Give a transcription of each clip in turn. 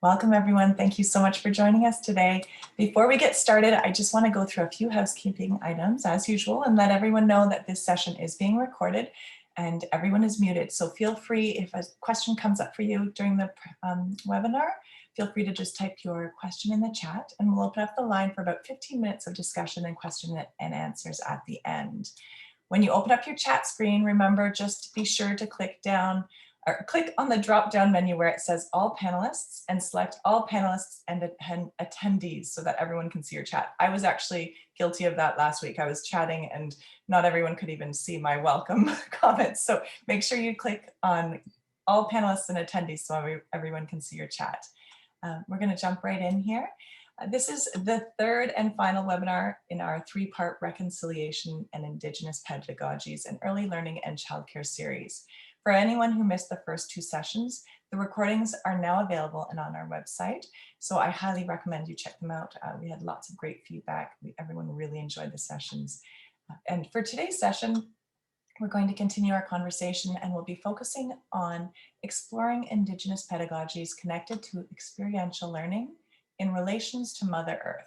Welcome everyone. Thank you so much for joining us today. Before we get started, I just want to go through a few housekeeping items as usual and let everyone know that this session is being recorded and everyone is muted. So feel free, if a question comes up for you during the webinar, feel free to just type your question in the chat and we'll open up the line for about 15 minutes of discussion and question and answers at the end. When you open up your chat screen, remember just to be sure to click on the drop-down menu where it says all panelists and select all panelists and attendees so that everyone can see your chat. I was actually guilty of that last week. I was chatting and not everyone could even see my welcome comments. So make sure you click on all panelists and attendees so everyone can see your chat. We're going to jump right in here. This is the third and final webinar in our three-part Reconciliation and Indigenous Pedagogies in Early Learning and Childcare series. For anyone who missed the first two sessions, the recordings are now available and on our website. So I highly recommend you check them out. We had lots of great feedback. Everyone really enjoyed the sessions. And for today's session, we're going to continue our conversation and we'll be focusing on exploring Indigenous pedagogies connected to experiential learning in relations to Mother Earth.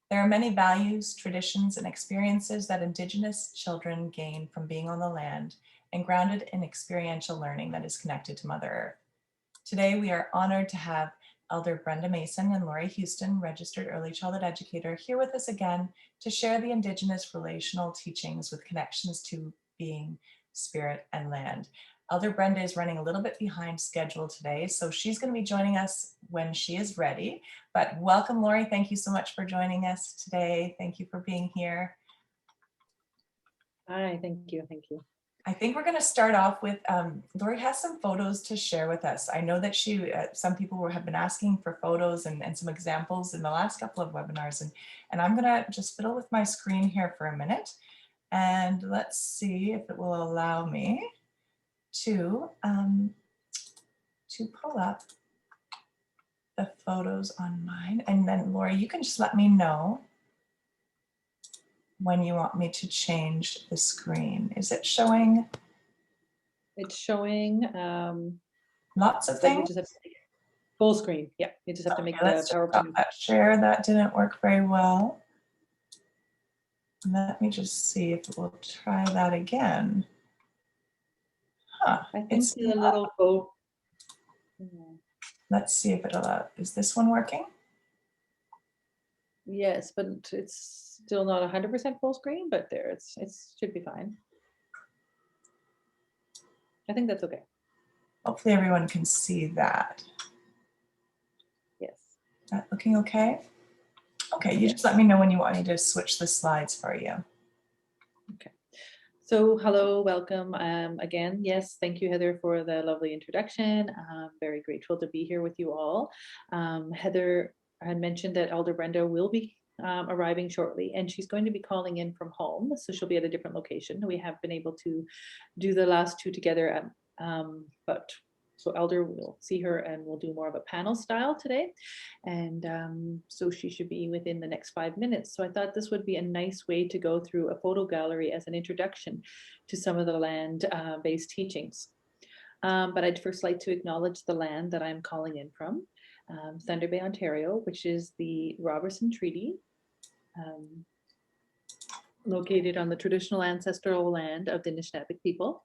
There are many values, traditions, and experiences that Indigenous children gain from being on the land and grounded in experiential learning that is connected to Mother Earth. Today, we are honored to have Elder Brenda Mason and Lori Huston, registered early childhood educator, here with us again to share the Indigenous relational teachings with connections to being, spirit, and land. Elder Brenda is running a little bit behind schedule today, so she's going to be joining us when she is ready. But welcome, Lori. Thank you so much for joining us today. Thank you for being here. Hi, thank you. I think we're going to start off with, Lori has some photos to share with us. I know that some people have been asking for photos and some examples in the last couple of webinars, and I'm going to just fiddle with my screen here for a minute. And let's see if it will allow me to pull up the photos on mine. And then Lori, you can just let me know when you want me to change the screen. Is it showing? It's showing lots of things. Full screen. Yeah, you just have to make the PowerPoint. That share, that didn't work very well. Let me just see if it will try that again. Huh, I think it's a little photo. Let's see if is this one working? Yes, but it's still not 100% full screen, but there, it should be fine. I think that's okay. Hopefully everyone can see that. Yes. Is that looking okay? Okay, you just let me know when you want me to switch the slides for you. Okay. So hello, welcome again. Yes, thank you, Heather, for the lovely introduction. I'm very grateful to be here with you all. Heather had mentioned that Elder Brenda will be arriving shortly, and she's going to be calling in from home, so she'll be at a different location. We have been able to do the last two together, so Elder will see her and we'll do more of a panel style today. And so she should be within the next 5 minutes. So I thought this would be a nice way to go through a photo gallery as an introduction to some of the land-based teachings. But I'd first like to acknowledge the land that I'm calling in from, Thunder Bay, Ontario, which is the Robertson Treaty, located on the traditional ancestral land of the Anishinaabe people.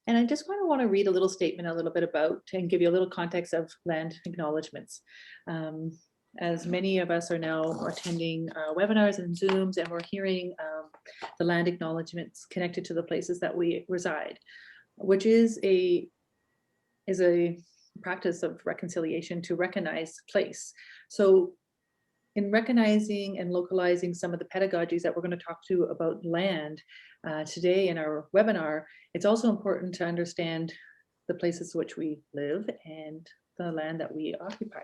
And I just want to read a little statement a little bit about and give you a little context of land acknowledgements. As many of us are now attending webinars and Zooms, and we're hearing the land acknowledgements connected to the places that we reside, which is a practice of reconciliation to recognize place. So in recognizing and localizing some of the pedagogies that we're going to talk to about land today in our webinar, it's also important to understand the places which we live and the land that we occupy.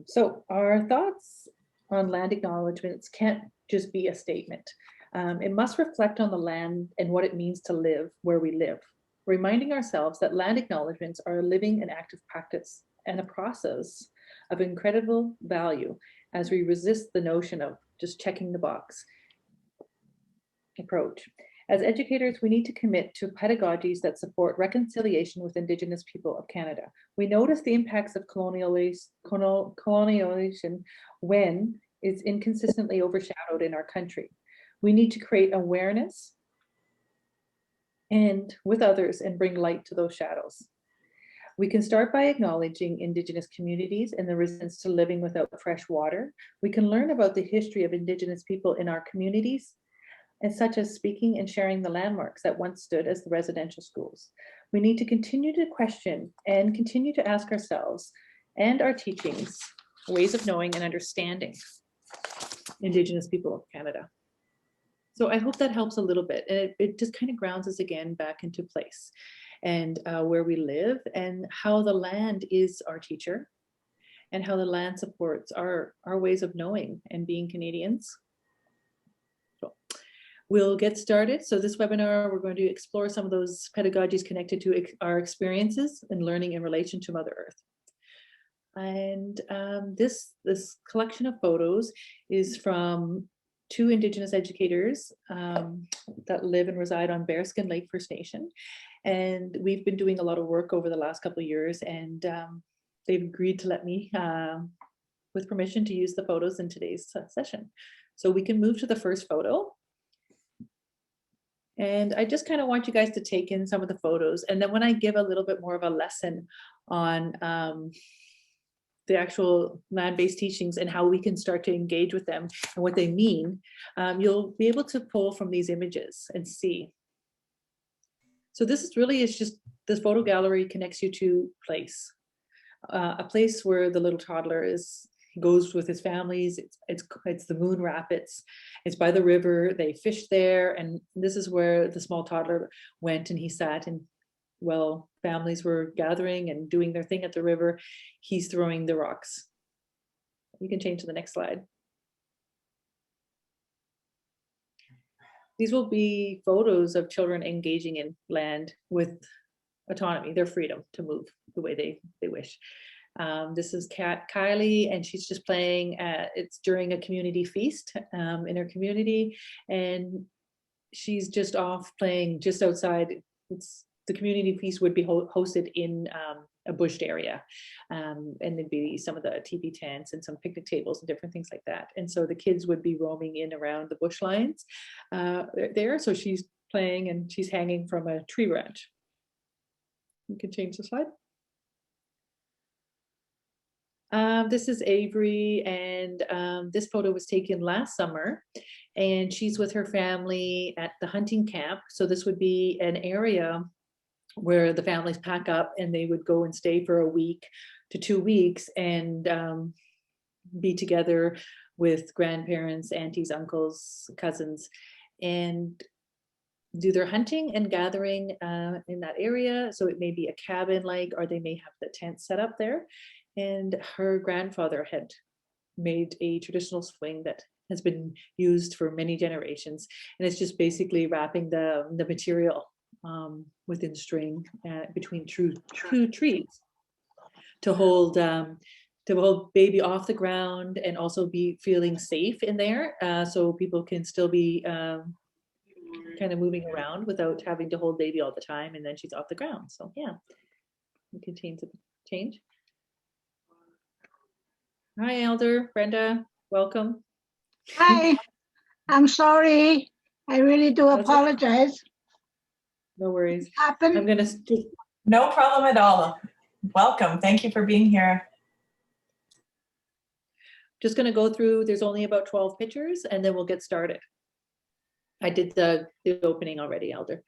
So our thoughts on land acknowledgements can't just be a statement. It must reflect on the land and what it means to live where we live, reminding ourselves that land acknowledgements are a living and active practice and a process of incredible value as we resist the notion of just checking the box approach. As educators, we need to commit to pedagogies that support reconciliation with Indigenous people of Canada. We notice the impacts of colonialization when it's inconsistently overshadowed in our country. We need to create awareness and with others and bring light to those shadows. We can start by acknowledging Indigenous communities and the resistance to living without fresh water. We can learn about the history of Indigenous people in our communities, and such as speaking and sharing the landmarks that once stood as the residential schools. We need to continue to question and continue to ask ourselves and our teachings, ways of knowing and understanding Indigenous people of Canada. So I hope that helps a little bit. And it just kind of grounds us again back into place and where we live and how the land is our teacher and how the land supports our ways of knowing and being Canadians. So we'll get started. So this webinar, we're going to explore some of those pedagogies connected to our experiences and learning in relation to Mother Earth. And this collection of photos is from 2 Indigenous educators that live and reside on Bearskin Lake First Nation. And we've been doing a lot of work over the last couple of years, and they've agreed to let me, with permission, to use the photos in today's session. So we can move to the first photo. And I just kind of want you guys to take in some of the photos. And then when I give a little bit more of a lesson on the actual land-based teachings and how we can start to engage with them and what they mean, you'll be able to pull from these images and see. So this is really, it's just, this photo gallery connects you to place, a place where the little toddler goes with his families. It's the Moon Rapids. It's by the river. They fish there, and this is where the small toddler went, and he sat, and while families were gathering and doing their thing at the river, he's throwing the rocks. You can change to the next slide. These will be photos of children engaging in land with autonomy, their freedom to move the way they wish. This is Kylie, and she's just playing. It's during a community feast in her community, and she's just off playing just outside. The community feast would be hosted in a bushed area, and there'd be some of the teepee tents and some picnic tables and different things like that. And so the kids would be roaming in around the bush lines there. So she's playing, and she's hanging from a tree branch. You can change the slide. This is Avery, and this photo was taken last summer, and she's with her family at the hunting camp. So this would be an area where the families pack up and they would go and stay for a week to 2 weeks and be together with grandparents, aunties, uncles, cousins, and do their hunting and gathering in that area. So it may be a cabin like, or they may have the tent set up there. And her grandfather had made a traditional swing that has been used for many generations. And it's just basically wrapping the material within string between two trees to hold baby off the ground and also be feeling safe in there, so people can still be kind of moving around without having to hold baby all the time, and then she's off the ground. So yeah, we can change. Hi, Elder Brenda, welcome. Hi, I'm sorry. I really do That's apologize. No worries. Happened. I'm gonna No problem at all. Welcome. Thank you for being here. just gonna go through, there's only about 12 pictures, and then we'll get started. I did the opening already, Elder.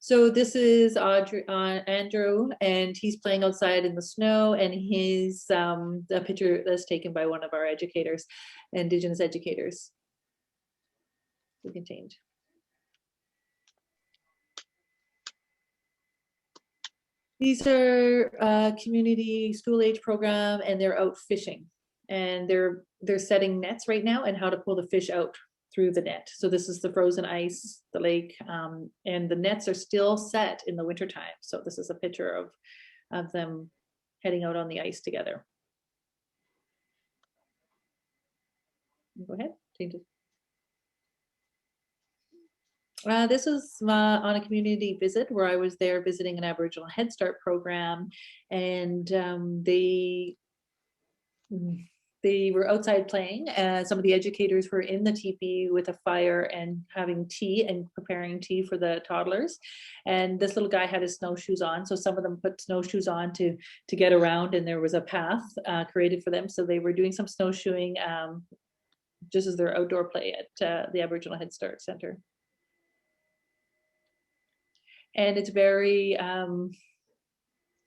So this is Andrew, and he's playing outside in the snow, and he's a picture that's taken by one of our educators, Indigenous educators. We can change. These are community school age program, and they're out fishing, and they're setting nets right now and how to pull the fish out through the net. So this is the frozen ice, the lake, and the nets are still set in the wintertime. So this is a picture of them heading out on the ice together. Go ahead, change it. This was on a community visit where I was there visiting an Aboriginal Head Start program, and they were outside playing. Some of the educators were in the teepee with a fire and having tea and preparing tea for the toddlers. And this little guy had his snowshoes on, so some of them put snowshoes on to get around, and there was a path created for them. So they were doing some snowshoeing just as their outdoor play at the Aboriginal Head Start Center. And it's very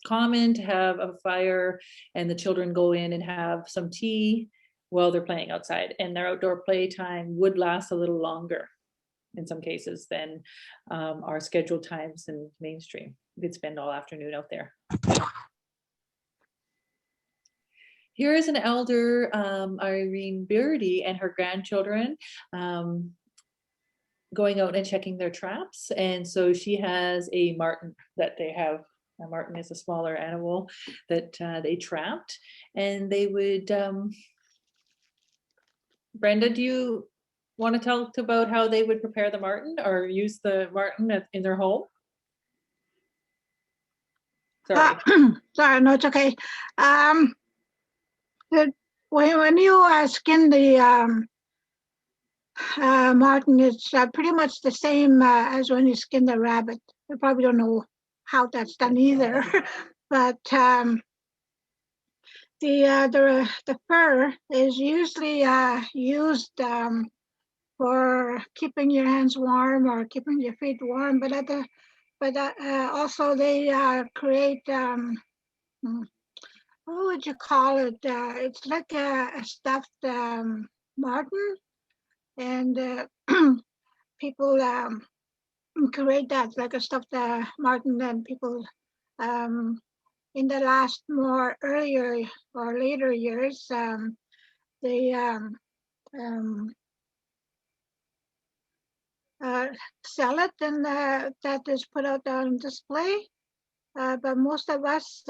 common to have a fire and the children go in and have some tea while they're playing outside, and their outdoor playtime would last a little longer in some cases than our scheduled times in mainstream. You could spend all afternoon out there. Here is an elder, Irene Beardy, and her grandchildren going out and checking their traps. And so she has a marten that they have. A marten is a smaller animal that they trapped, and they would, Brenda, do you want to talk about how they would prepare the marten or use the marten in their home? Sorry. Sorry, no, it's okay. When you skin the marten, it's pretty much the same as when you skin the rabbit. You probably don't know how that's done either, but the fur is usually used for keeping your hands warm or keeping your feet warm. But also they create what would you call it? It's like a stuffed marten, and people create that like a stuffed marten. And people in the last more earlier or later years, they sell it, and that is put out on display. But most of us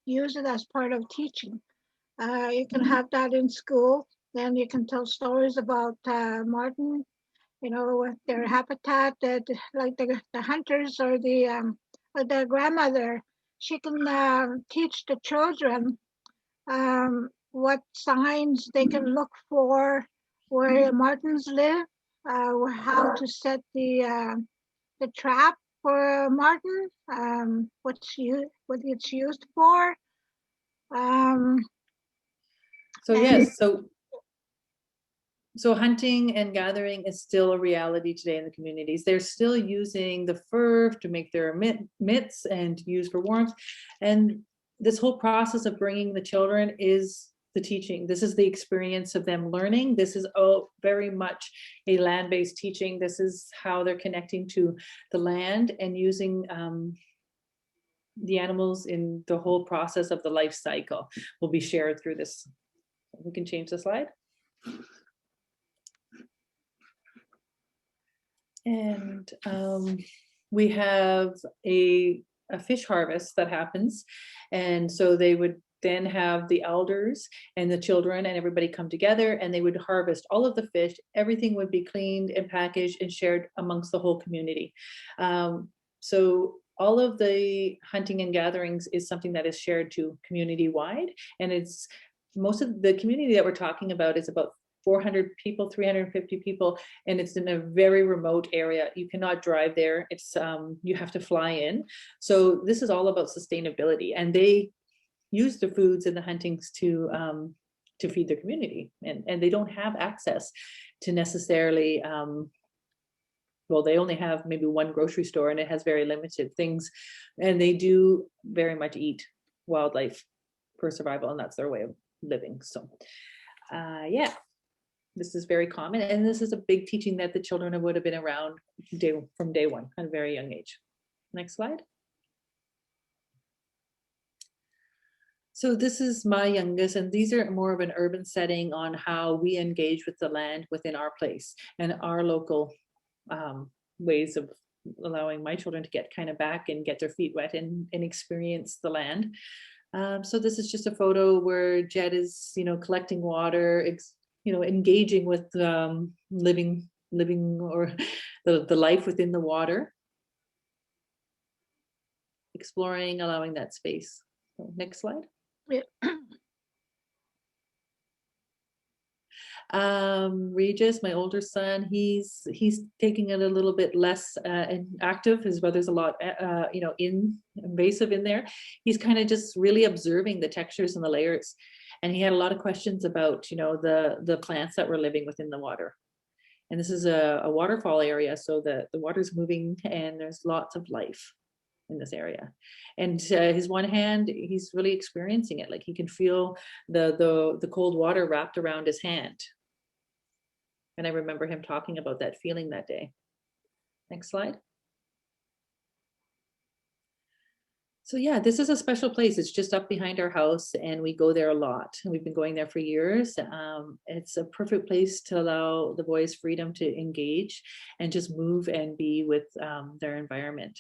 use it as part of teaching. You can have that in school, then you can tell stories about marten, you know, with their habitat, like the hunters or the grandmother. She can teach the children what signs they can look for, where martens live, how to set the trap for a marten, what it's used for. So yes, so hunting and gathering is still a reality today in the communities. They're still using the fur to make their mitts and to use for warmth. And this whole process of bringing the children is the teaching. This is the experience of them learning. This is very much a land-based teaching. This is how they're connecting to the land and using the animals in the whole process of the life cycle will be shared through this. We can change the slide. And we have a fish harvest that happens. And so they would then have the elders and the children and everybody come together, and they would harvest all of the fish. Everything would be cleaned and packaged and shared amongst the whole community. So all of the hunting and gatherings is something that is shared to community wide. And it's most of the community that we're talking about is about 400 people, 350 people, and it's in a very remote area. You cannot drive there. It's you have to fly in. So this is all about sustainability, and they use the foods and the huntings to feed their community, and they don't have access to necessarily. Well, they only have maybe one grocery store, and it has very limited things, and they do very much eat wildlife for survival, and that's their way of living. So, yeah. This is very common, and this is a big teaching that the children would have been around from day one at a very young age. Next slide. So this is my youngest, and these are more of an urban setting on how we engage with the land within our place and our local ways of allowing my children to get kind of back and get their feet wet and experience the land. So this is just a photo where Jed is, collecting water, engaging with living living or the life within the water. Exploring, allowing that space. So next slide. Yeah. Regis, my older son, he's taking it a little bit less active. His brother's a lot, invasive in there. He's kind of just really observing the textures and the layers. And he had a lot of questions about, the plants that were living within the water. And this is a waterfall area, so the water's moving and there's lots of life in this area. And his one hand, he's really experiencing it. Like he can feel the cold water wrapped around his hand. And I remember him talking about that feeling that day. Next slide. So yeah, this is a special place. It's just up behind our house and we go there a lot. And we've been going there for years. It's a perfect place to allow the boys freedom to engage and just move and be with their environment.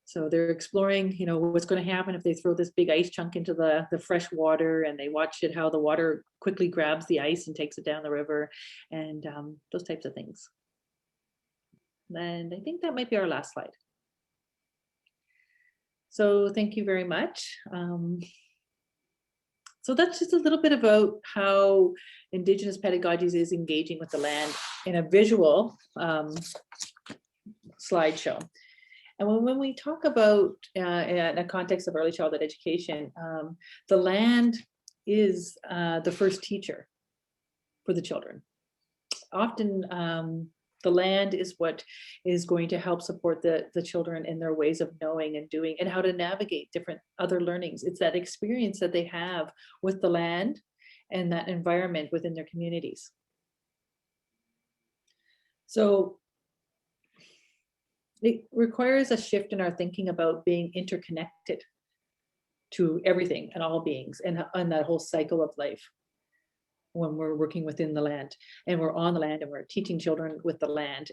So they're exploring, what's going to happen if they throw this big ice chunk into the fresh water, and they watch it, how the water quickly grabs the ice and takes it down the river, and those types of things. And I think that might be our last slide. So thank you very much. So that's just a little bit about how Indigenous Pedagogies is engaging with the land in a visual slideshow. And when we talk about in a context of early childhood education, the land is the first teacher for the children. Often the land is what is going to help support the children in their ways of knowing and doing and how to navigate different other learnings. It's that experience that they have with the land and that environment within their communities. So it requires a shift in our thinking about being interconnected to everything and all beings and that whole cycle of life when we're working within the land and we're on the land and we're teaching children with the land.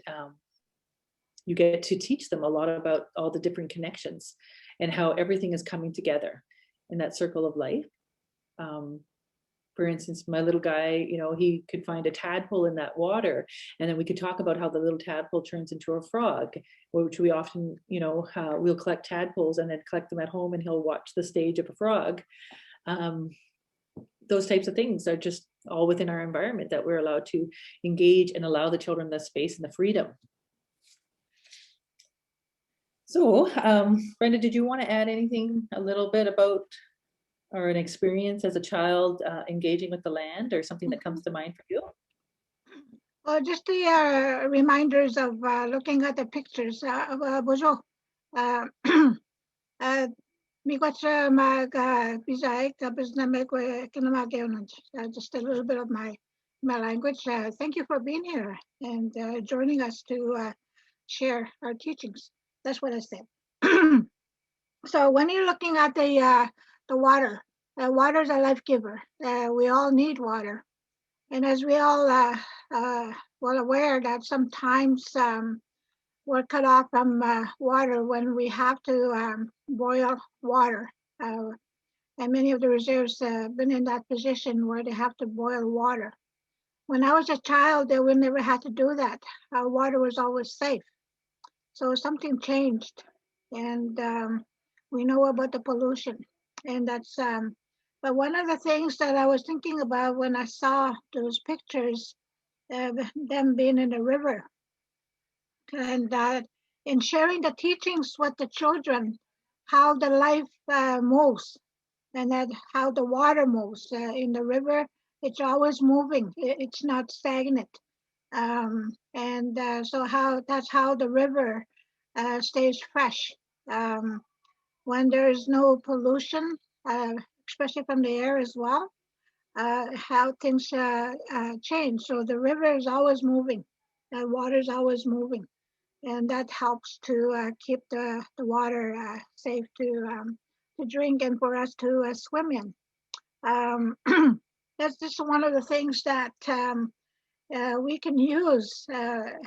You get to teach them a lot about all the different connections and how everything is coming together in that circle of life. For instance, my little guy, he could find a tadpole in that water, and then we could talk about how the little tadpole turns into a frog, which we often, we'll collect tadpoles and then collect them at home, and he'll watch the stage of a frog. Those types of things are just all within our environment that we're allowed to engage and allow the children the space and the freedom. So, Brenda, did you want to add anything a little bit about or an experience as a child engaging with the land, or something that comes to mind for you? Well, just the reminders of looking at the pictures of Bozo. Just a little bit of my language. Thank you for being here and joining us to share our teachings. That's what I said. So when you're looking at the water is a life giver. We all need water. And as we all well aware that sometimes we're cut off from water when we have to boil water. And many of the reserves have been in that position where they have to boil water. When I was a child, we never had to do that. Water was always safe. So something changed. And we know about the pollution. And that's, but one of the things that I was thinking about when I saw those pictures, them being in the river, and in sharing the teachings with the children, how the life moves, and that how the water moves in the river. It's always moving. It's not stagnant. So that's how the river stays fresh. When there's no pollution, especially from the air as well, how things change. So the river is always moving, the water is always moving, and that helps to keep the water safe to drink and for us to swim in. That's just one of the things that we can use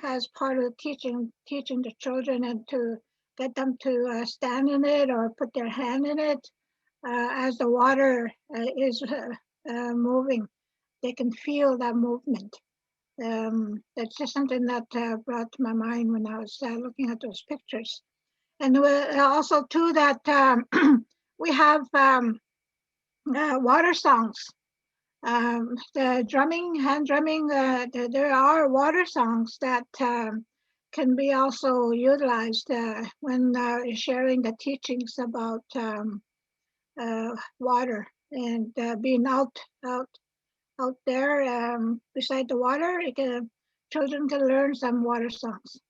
as part of teaching the children, and to get them to stand in it or put their hand in it as the water is moving. They can feel that movement. That's just something that brought to my mind when I was looking at those pictures. And also too that we have water songs. The drumming, hand drumming, there are water songs that can be also utilized when sharing the teachings about water and being out there beside the water. Children can learn some water songs.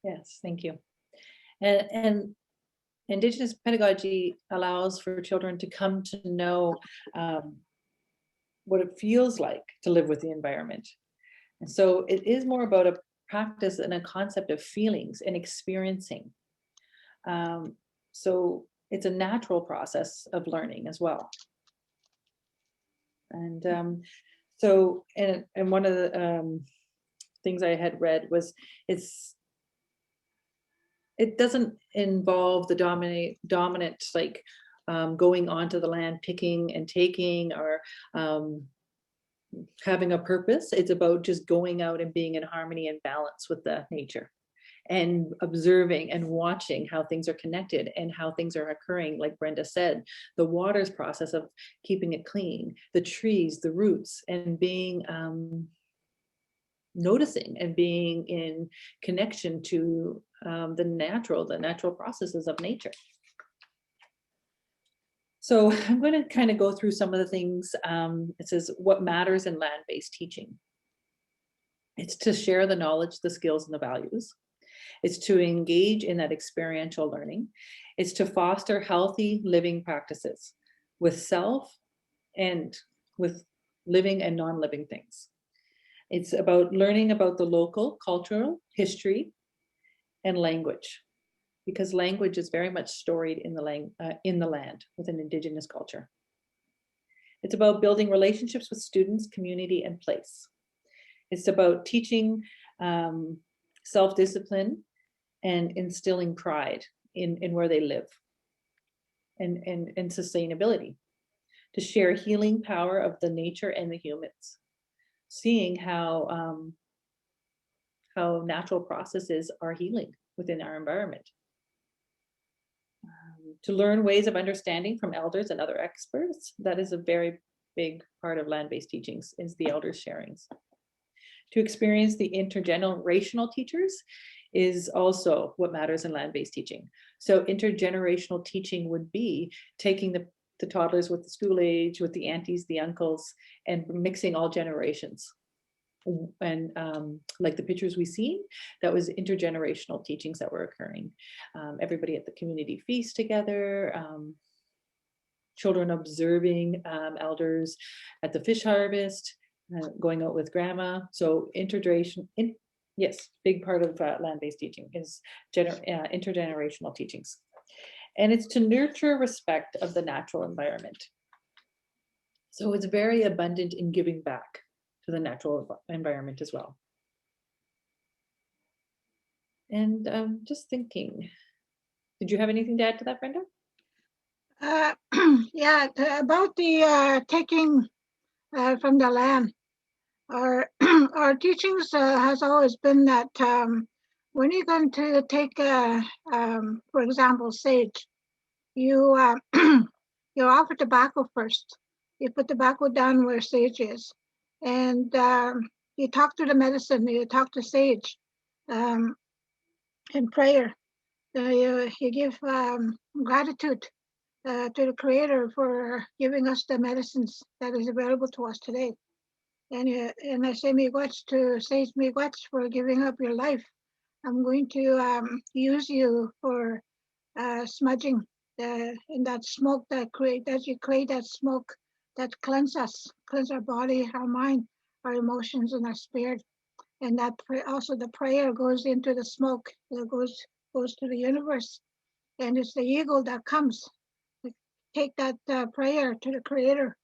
Yes, thank you. And Indigenous pedagogy allows for children to come to know what it feels like to live with the environment. And so it is more about a practice and a concept of feelings and experiencing. So it's a natural process of learning as well. And so, and one of the things I had read was it doesn't involve the dominant like going onto the land, picking and taking, or having a purpose. It's about just going out and being in harmony and balance with the nature, and observing and watching how things are connected and how things are occurring. Like Brenda said, the water's process of keeping it clean, the trees, the roots, and being noticing and being in connection to the natural processes of nature. So I'm going to kind of go through some of the things. It says, what matters in land-based teaching? It's to share the knowledge, the skills, and the values. It's to engage in that experiential learning. It's to foster healthy living practices with self and with living and non-living things. It's about learning about the local, cultural, history, and language, because language is very much storied in the land with an Indigenous culture. It's about building relationships with students, community, and place. It's about teaching self-discipline and instilling pride in where they live, and sustainability, to share healing power of the nature and the humans, seeing how natural processes are healing within our environment. To learn ways of understanding from elders and other experts. That is a very big part of land-based teachings, is the elders' sharings. To experience the intergenerational teachers is also what matters in land-based teaching. So intergenerational teaching would be taking the toddlers with the school age, with the aunties, the uncles, and mixing all generations. And like the pictures we see, that was intergenerational teachings that were occurring. Everybody at the community feast together, children observing elders at the fish harvest, going out with grandma. So yes, big part of land-based teaching is intergenerational teachings. And it's to nurture respect of the natural environment. So it's very abundant in giving back to the natural environment as well. And just thinking, did you have anything to add to that, Brenda? Yeah, about the taking from the land. Our teachings has always been that when you're going to take, for example, sage, you you offer tobacco first. You put tobacco down where sage is, and you talk to the medicine. You talk to sage in prayer. You give gratitude to the Creator for giving us the medicines that is available to us today. And I say miigwech to sage miigwech for giving up your life. I'm going to use you for smudging in that smoke that you create that smoke that cleanse us, cleanse our body, our mind, our emotions, and our spirit. And that also the prayer goes into the smoke. It goes to the universe, and it's the eagle that comes. Take that prayer to the Creator.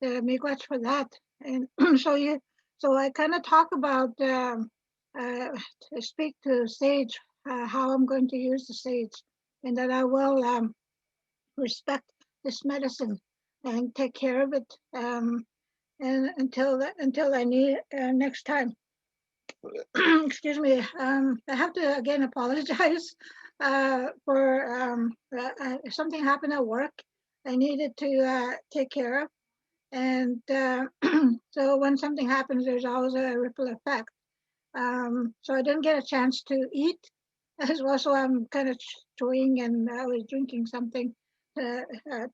Miigwech for that. And so I kind of talk about to speak to sage, how I'm going to use the sage, and that I will respect this medicine and take care of it, and until I need next time. Excuse me. I have to again apologize for something happened at work. I needed to take care of, and so when something happens, there's always a ripple effect. So I didn't get a chance to eat as well. So I'm kind of chewing, and I was drinking something to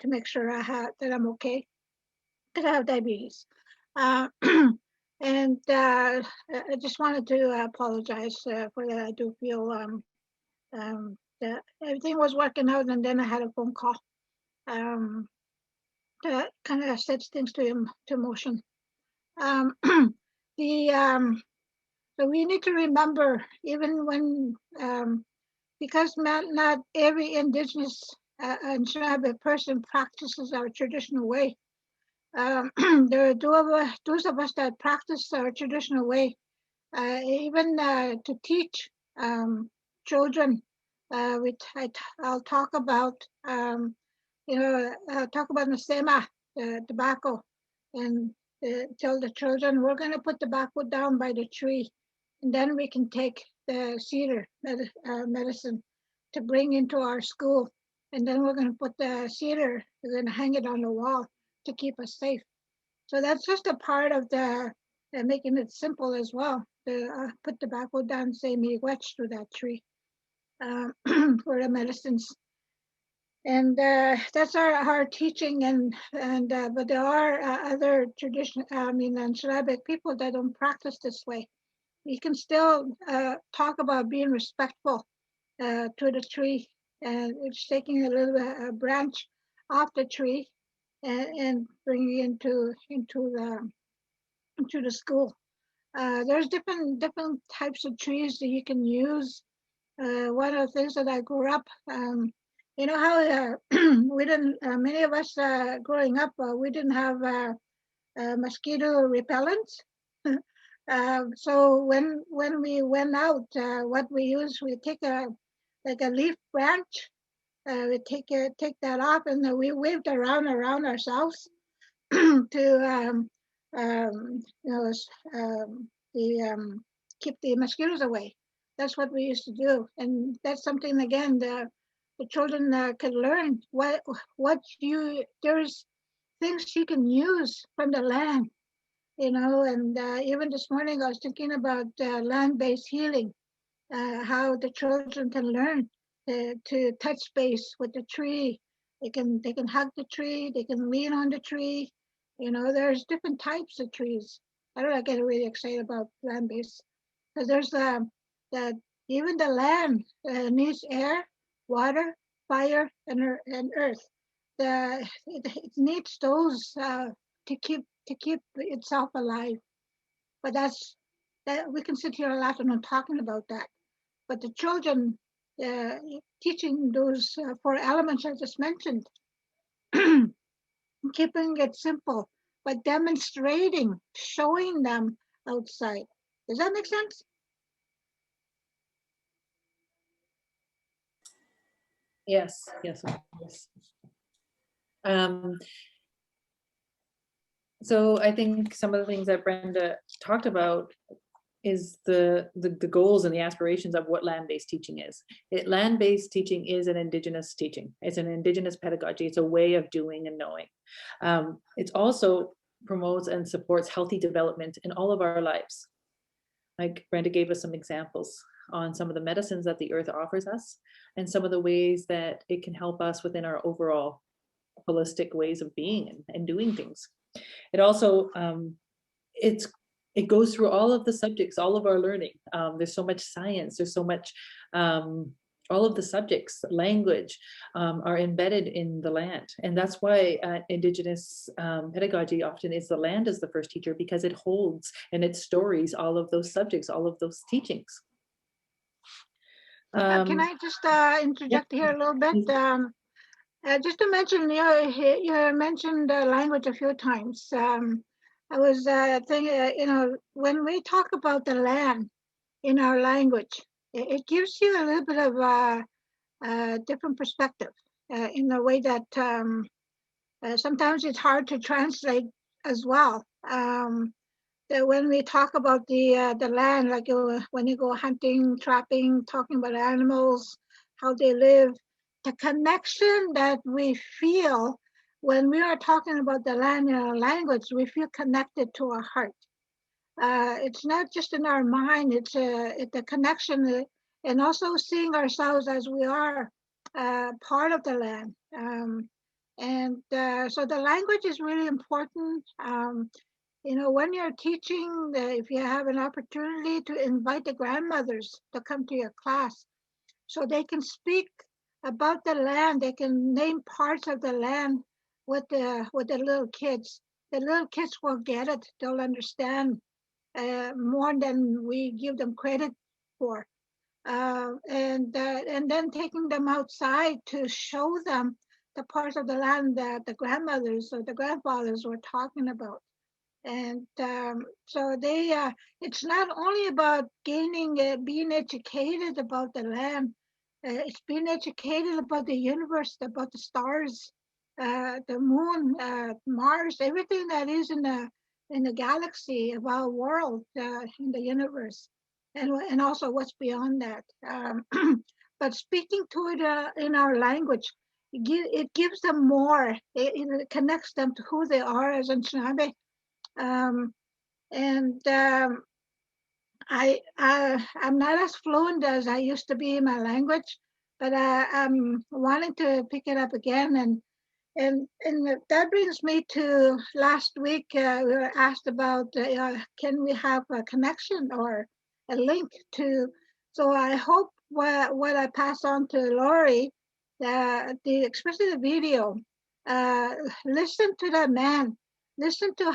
make sure that I'm okay, because I have diabetes. Uh, and I just wanted to apologize for that. I do feel that everything was working out, and then I had a phone call that kind of sets things to motion. The so we need to remember, even when because not every Indigenous and tribal person practices our traditional way. There are those of us that practice our traditional way, even to teach children. I'll talk about, talk about the CMAS, tobacco, and tell the children we're going to put tobacco down by the tree, and then we can take the cedar medicine to bring into our school, and then we're going to put the cedar, we're going to hang it on the wall to keep us safe. So that's just a part of the making it simple as well. To put tobacco down, say me wedge through that tree for the medicines, and that's our teaching. And but there are other tradition, and Slavic people that don't practice this way. We can still talk about being respectful to the tree, and it's taking a little a branch off the tree and bringing it into the school. There's different types of trees that you can use. One of the things that I grew up, you know how we didn't, many of us growing up, we didn't have mosquito repellents. So when we went out, what we use, we take a leaf branch, we take that off, and then we waved around ourselves to keep the mosquitoes away. That's what we used to do, and that's something again the children could learn. There's things you can use from the land, and even this morning I was thinking about land-based healing, how the children can learn to touch base with the tree. They can hug the tree, they can lean on the tree. There's different types of trees. I don't know, I get really excited about land-based, because there's that even the land needs air, water, fire, and earth. It needs those to keep itself alive. But that we can sit here a lot and talking about that. But the children, teaching those 4 elements I just mentioned, keeping it simple, but demonstrating, showing them outside. Does that make sense? Yes, yes, of course. So I think some of the things that Brenda talked about is the goals and the aspirations of what land-based teaching is. Land-based teaching is an Indigenous teaching. It's an Indigenous pedagogy. It's a way of doing and knowing. It also promotes and supports healthy development in all of our lives. Like Brenda gave us some examples on some of the medicines that the earth offers us, and some of the ways that it can help us within our overall holistic ways of being and doing things. It also, it goes through all of the subjects, all of our learning. There's so much science, there's so much, all of the subjects, language, are embedded in the land. And that's why Indigenous pedagogy often is the land as the first teacher, because it holds and it stories all of those subjects, all of those teachings. Can I just interject here a little bit? Just to mention, you mentioned language a few times. I was thinking, when we talk about the land in our language, it gives you a little bit of a different perspective in the way that Sometimes it's hard to translate as well. That when we talk about the land, like when you go hunting, trapping, talking about animals, how they live, the connection that we feel when we are talking about the land in our language, we feel connected to our heart. It's not just in our mind, it's the connection and also seeing ourselves as we are part of the land. So the language is really important. You know, when you're teaching, if you have an opportunity to invite the grandmothers to come to your class so they can speak about the land, they can name parts of the land with the little kids. The little kids will get it, they'll understand more than we give them credit for. And then taking them outside to show them the parts of the land that the grandmothers or the grandfathers were talking about. And so it's not only about gaining, being educated about the land, it's being educated about the universe, about the stars, the moon, Mars, everything that is in the galaxy of our world, in the universe, and also what's beyond that. But speaking to it in our language, it gives them more. It connects them to who they are as Anishinaabe. Um, and I'm not as fluent as I used to be in my language, but I'm wanting to pick it up again. And that brings me to last week. We were asked about can we have a connection or a link to. So I hope what I pass on to Lori, especially the video. Listen to that man. Listen to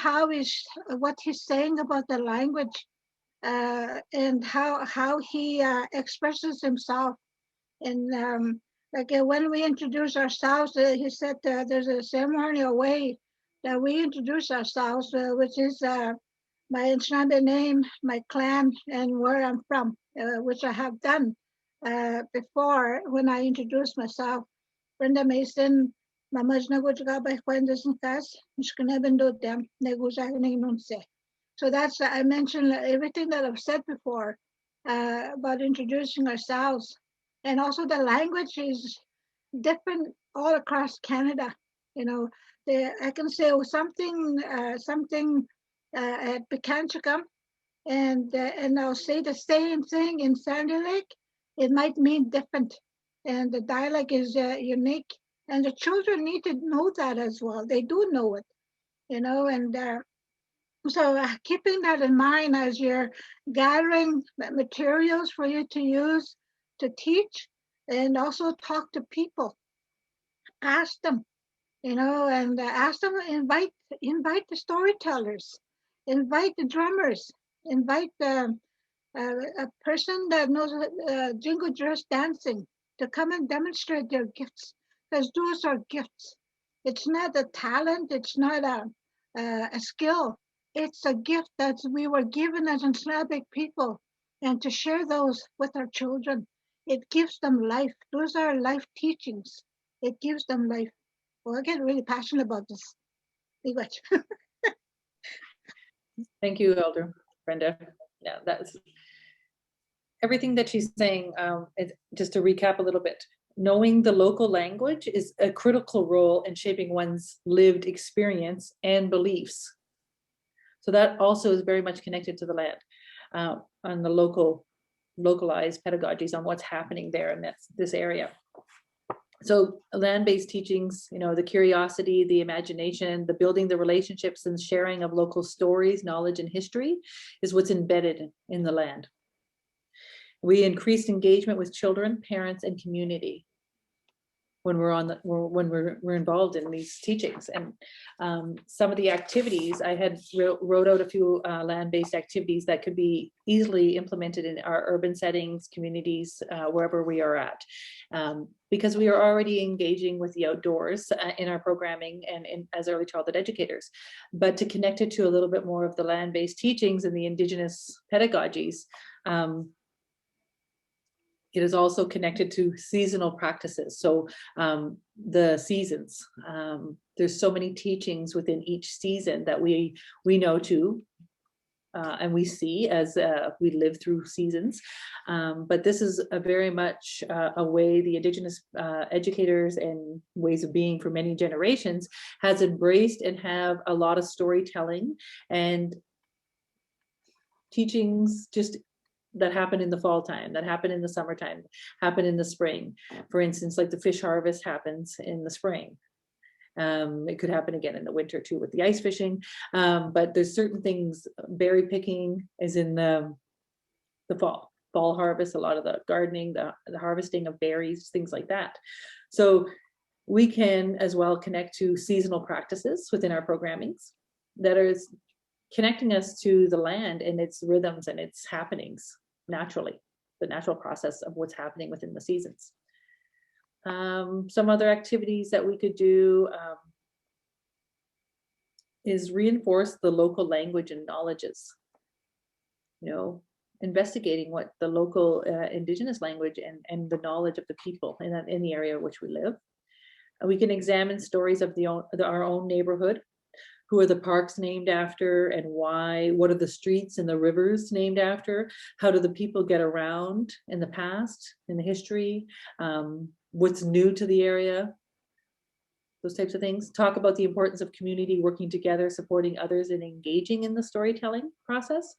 what he's saying about the language and how he expresses himself. And when we introduce ourselves, he said there's a ceremonial way that we introduce ourselves, which is my Anishinaabe name, my clan, and where I'm from, which I have done before when I introduced myself. Brenda Mason, Mamaj Nagujga by Quendas and So that's, I mentioned everything that I've said before about introducing ourselves. And also the language is different all across Canada. You know, I can say something at Pekanchikam, and I'll say the same thing in Sandy Lake. It might mean different, and the dialect is unique. And the children need to know that as well. They do know it, you know, and so keeping that in mind as you're gathering materials for you to use to teach, and also talk to people, ask them, you know, and ask them, invite the storytellers, invite the drummers, invite a person that knows jingle dress dancing to come and demonstrate their gifts, because those are gifts. It's not a talent, it's not a skill, it's a gift that we were given as Anishinaabe people, and to share those with our children, it gives them life. Those are life teachings. It gives them life. Well, I get really passionate about this. Thank you, Elder Brenda. Yeah, that's everything that she's saying. Just to recap a little bit, knowing the local language is a critical role in shaping one's lived experience and beliefs. So that also is very much connected to the land, on the localized pedagogies on what's happening there in this area. So land-based teachings, you know, the curiosity, the imagination, the building the relationships and sharing of local stories, knowledge, and history is what's embedded in the land. We increased engagement with children, parents, and community when we're involved in these teachings. And some of the activities, I had wrote out a few land-based activities that could be easily implemented in our urban settings, communities, wherever we are at. Because we are already engaging with the outdoors in our programming and as early childhood educators. But to connect it to a little bit more of the land-based teachings and the Indigenous pedagogies, it is also connected to seasonal practices. So the seasons, there's so many teachings within each season that we know too, and we see as we live through seasons. But this is a very much a way the Indigenous educators and ways of being for many generations has embraced and have a lot of storytelling and teachings just that happen in the fall time, that happen in the summertime, happen in the spring. For instance, like the fish harvest happens in the spring. It could happen again in the winter too with the ice fishing, but there's certain things. Berry picking is in the fall harvest, a lot of the gardening, the harvesting of berries, things like that. So we can as well connect to seasonal practices within our programmings that are connecting us to the land and its rhythms and its happenings naturally, the natural process of what's happening within the seasons. Some other activities that we could do is reinforce the local language and knowledges. You know, investigating what the local Indigenous language and the knowledge of the people in the area in which we live. We can examine stories of our own neighborhood. Who are the parks named after and why? What are the streets and the rivers named after? How do the people get around in the past, in the history? What's new to the area? Those types of things. Talk about the importance of community working together, supporting others, and engaging in the storytelling process.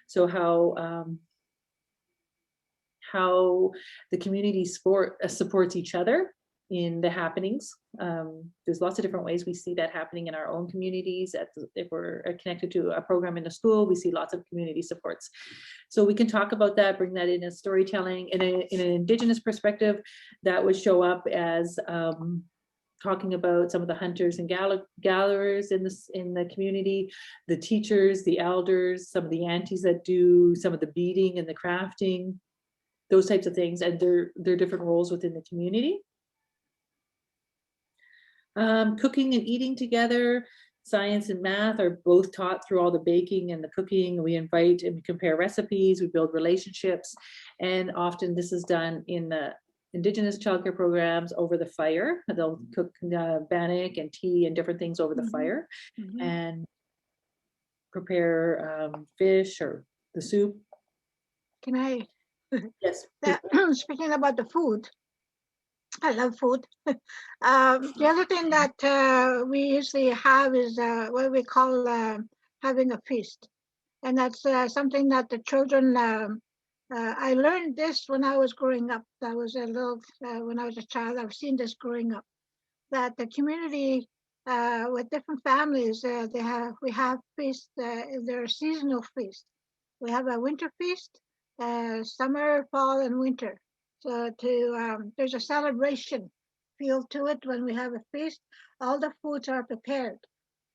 So how the community supports each other in the happenings. There's lots of different ways we see that happening in our own communities. If we're connected to a program in a school, we see lots of community supports. So we can talk about that, bring that in as storytelling. In an Indigenous perspective, that would show up as talking about some of the hunters and gatherers in the community, the teachers, the elders, some of the aunties that do some of the beading and the crafting, those types of things, and their different roles within the community. Cooking and eating together, science and math are both taught through all the baking and the cooking. We invite and we compare recipes, we build relationships, and often this is done in the Indigenous childcare programs over the fire. They'll cook bannock and tea and different things over the fire and prepare fish or the soup. Can I? Yes. Speaking about the food, I love food. The other thing that we usually have is what we call having a feast. And that's something that the children, I learned this when I was growing up. I was when I was a child, I've seen this growing up, that the community with different families, we have feasts, there are seasonal feasts. We have a winter feast, summer, fall, and winter. So there's a celebration feel to it when we have a feast. All the foods are prepared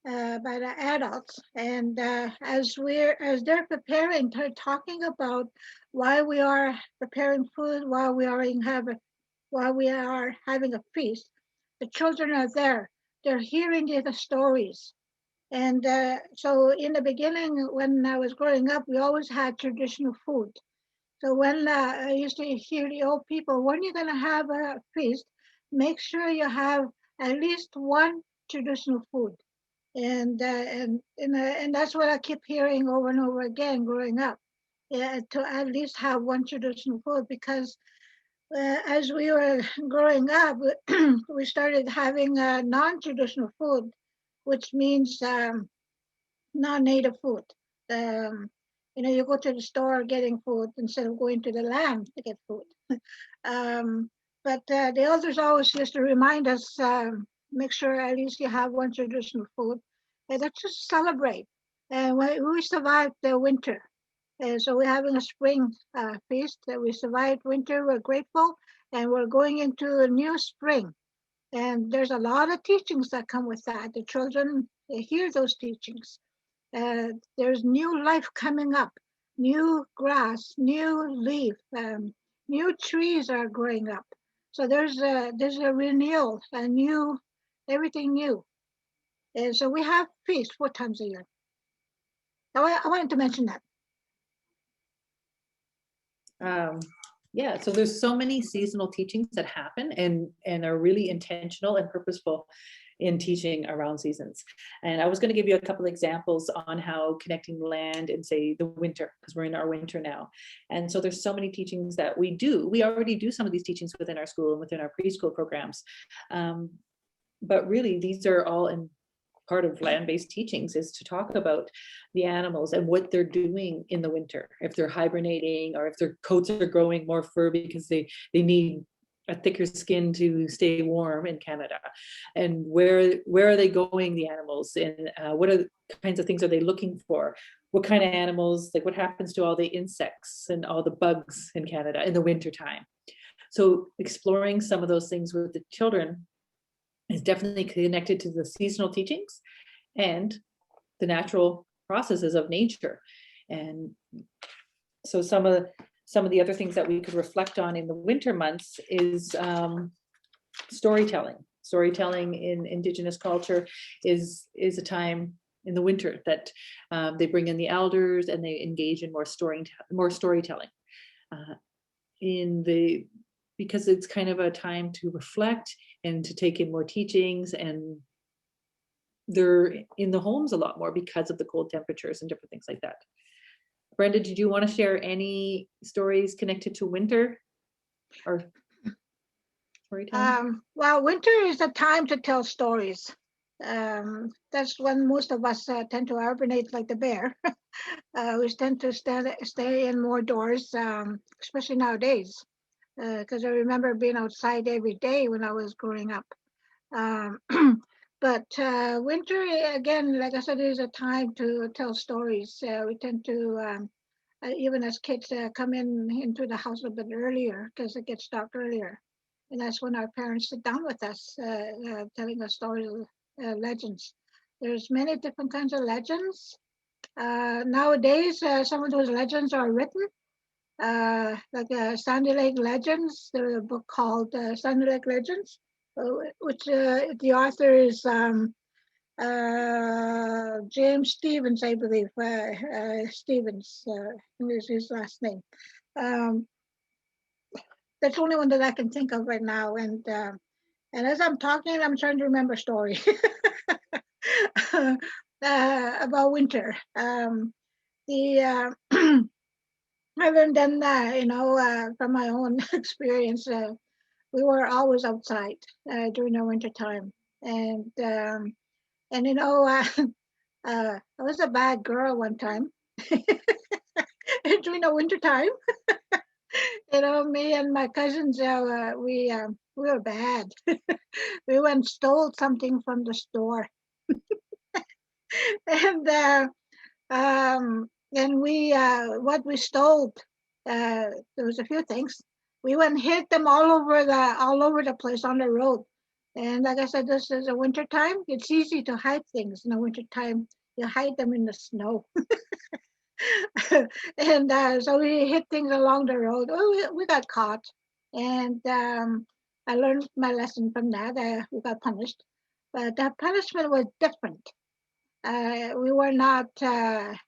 by the adults, and as they're preparing, they're talking about why we are preparing food, while we are having a feast. The children are there; they're hearing the stories, and so in the beginning, when I was growing up, we always had traditional food. So when I used to hear the old people, when you're going to have a feast, make sure you have at least one traditional food. And that's what I keep hearing over and over again growing up, to at least have one traditional food, because as we were growing up, we started having non-traditional food, which means non-native food. You go to the store getting food instead of going to the land to get food. But the elders always used to remind us, make sure at least you have one traditional food. And let's just celebrate. And we survived the winter. So we're having a spring feast. We survived winter, we're grateful, and we're going into a new spring. And there's a lot of teachings that come with that. The children, they hear those teachings. There's new life coming up, new grass, new leaf, new trees are growing up. So there's a renewal, everything new. And so we have feast 4 times a year. I wanted to mention that. Yeah, so there's so many seasonal teachings that happen and are really intentional and purposeful in teaching around seasons. And I was going to give you a couple examples on how connecting land and say the winter, because we're in our winter now. And so there's so many teachings that we do. We already do some of these teachings within our school and within our preschool programs. But really, these are all in part of land-based teachings, is to talk about the animals and what they're doing in the winter, if they're hibernating or if their coats are growing more fur because they need a thicker skin to stay warm in Canada, and where are they going, the animals, and what are the kinds of things are they looking for, what kind of animals, like what happens to all the insects and all the bugs in Canada in the winter time. So exploring some of those things with the children is definitely connected to the seasonal teachings and the natural processes of nature. And so some of the other things that we could reflect on in the winter months is storytelling. Storytelling in Indigenous culture is a time in the winter that they bring in the elders and they engage in more storytelling. Because it's kind of a time to reflect and to take in more teachings, and they're in the homes a lot more because of the cold temperatures and different things like that. Brenda, did you want to share any stories connected to winter or storytelling? Well, winter is a time to tell stories. That's when most of us tend to hibernate like the bear. We tend to stay in more doors, especially nowadays. Because I remember being outside every day when I was growing up. But winter, again, like I said, is a time to tell stories. We tend to, even as kids, come into the house a bit earlier because it gets dark earlier. And that's when our parents sit down with us, telling us stories, legends. There's many different kinds of legends. Nowadays, some of those legends are written. Like Sandy Lake Legends. There's a book called Sandy Lake Legends, which the author is James Stevens, I believe. Stevens is his last name. That's the only one that I can think of right now. And as I'm talking, I'm trying to remember a story about winter. The Other than that, from my own experience, we were always outside during the winter time, and I was a bad girl one time during the winter time. Me and my cousins, we were bad. We went and stole something from the store, and we what we stole, there was a few things. We went and hid them all over the place on the road. And like I said, this is a winter time. It's easy to hide things in the winter time. You hide them in the snow. And so we hid things along the road. Oh, we got caught. And I learned my lesson from that. We got punished. But the punishment was different. We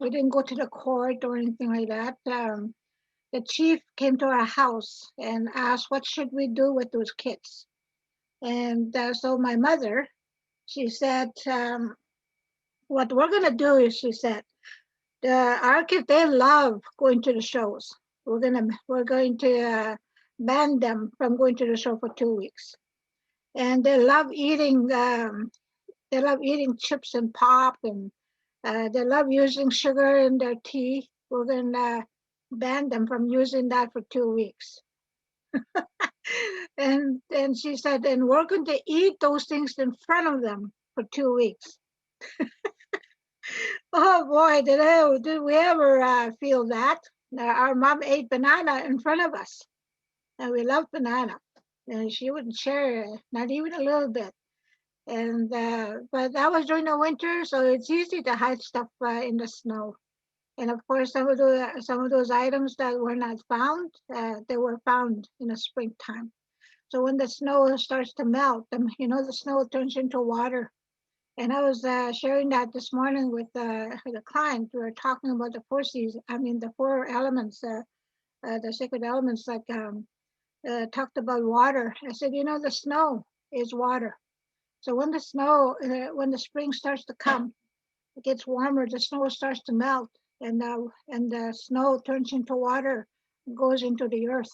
didn't go to the court or anything like that. The chief came to our house and asked, what should we do with those kids? And so my mother, she said, what we're going to do is, she said, our kids, they love going to the shows. We're going to ban them from going to the show for 2 weeks. And they love eating chips and pop, and they love using sugar in their tea. We're going to ban them from using that for 2 weeks. And she said, and we're going to eat those things in front of them for 2 weeks. Oh boy, did we ever feel that? Our mom ate banana in front of us, and we loved banana, and she wouldn't share, not even a little bit. And but that was during the winter, so it's easy to hide stuff in the snow. And of course, some of those items that were not found, they were found in the springtime. So when the snow starts to melt, the snow turns into water. And I was sharing that this morning with a client. We were talking about the four elements the sacred elements, like talked about water. I said, you know, the snow is water. So when the snow, when the spring starts to come, it gets warmer, the snow starts to melt, and the snow turns into water, goes into the earth,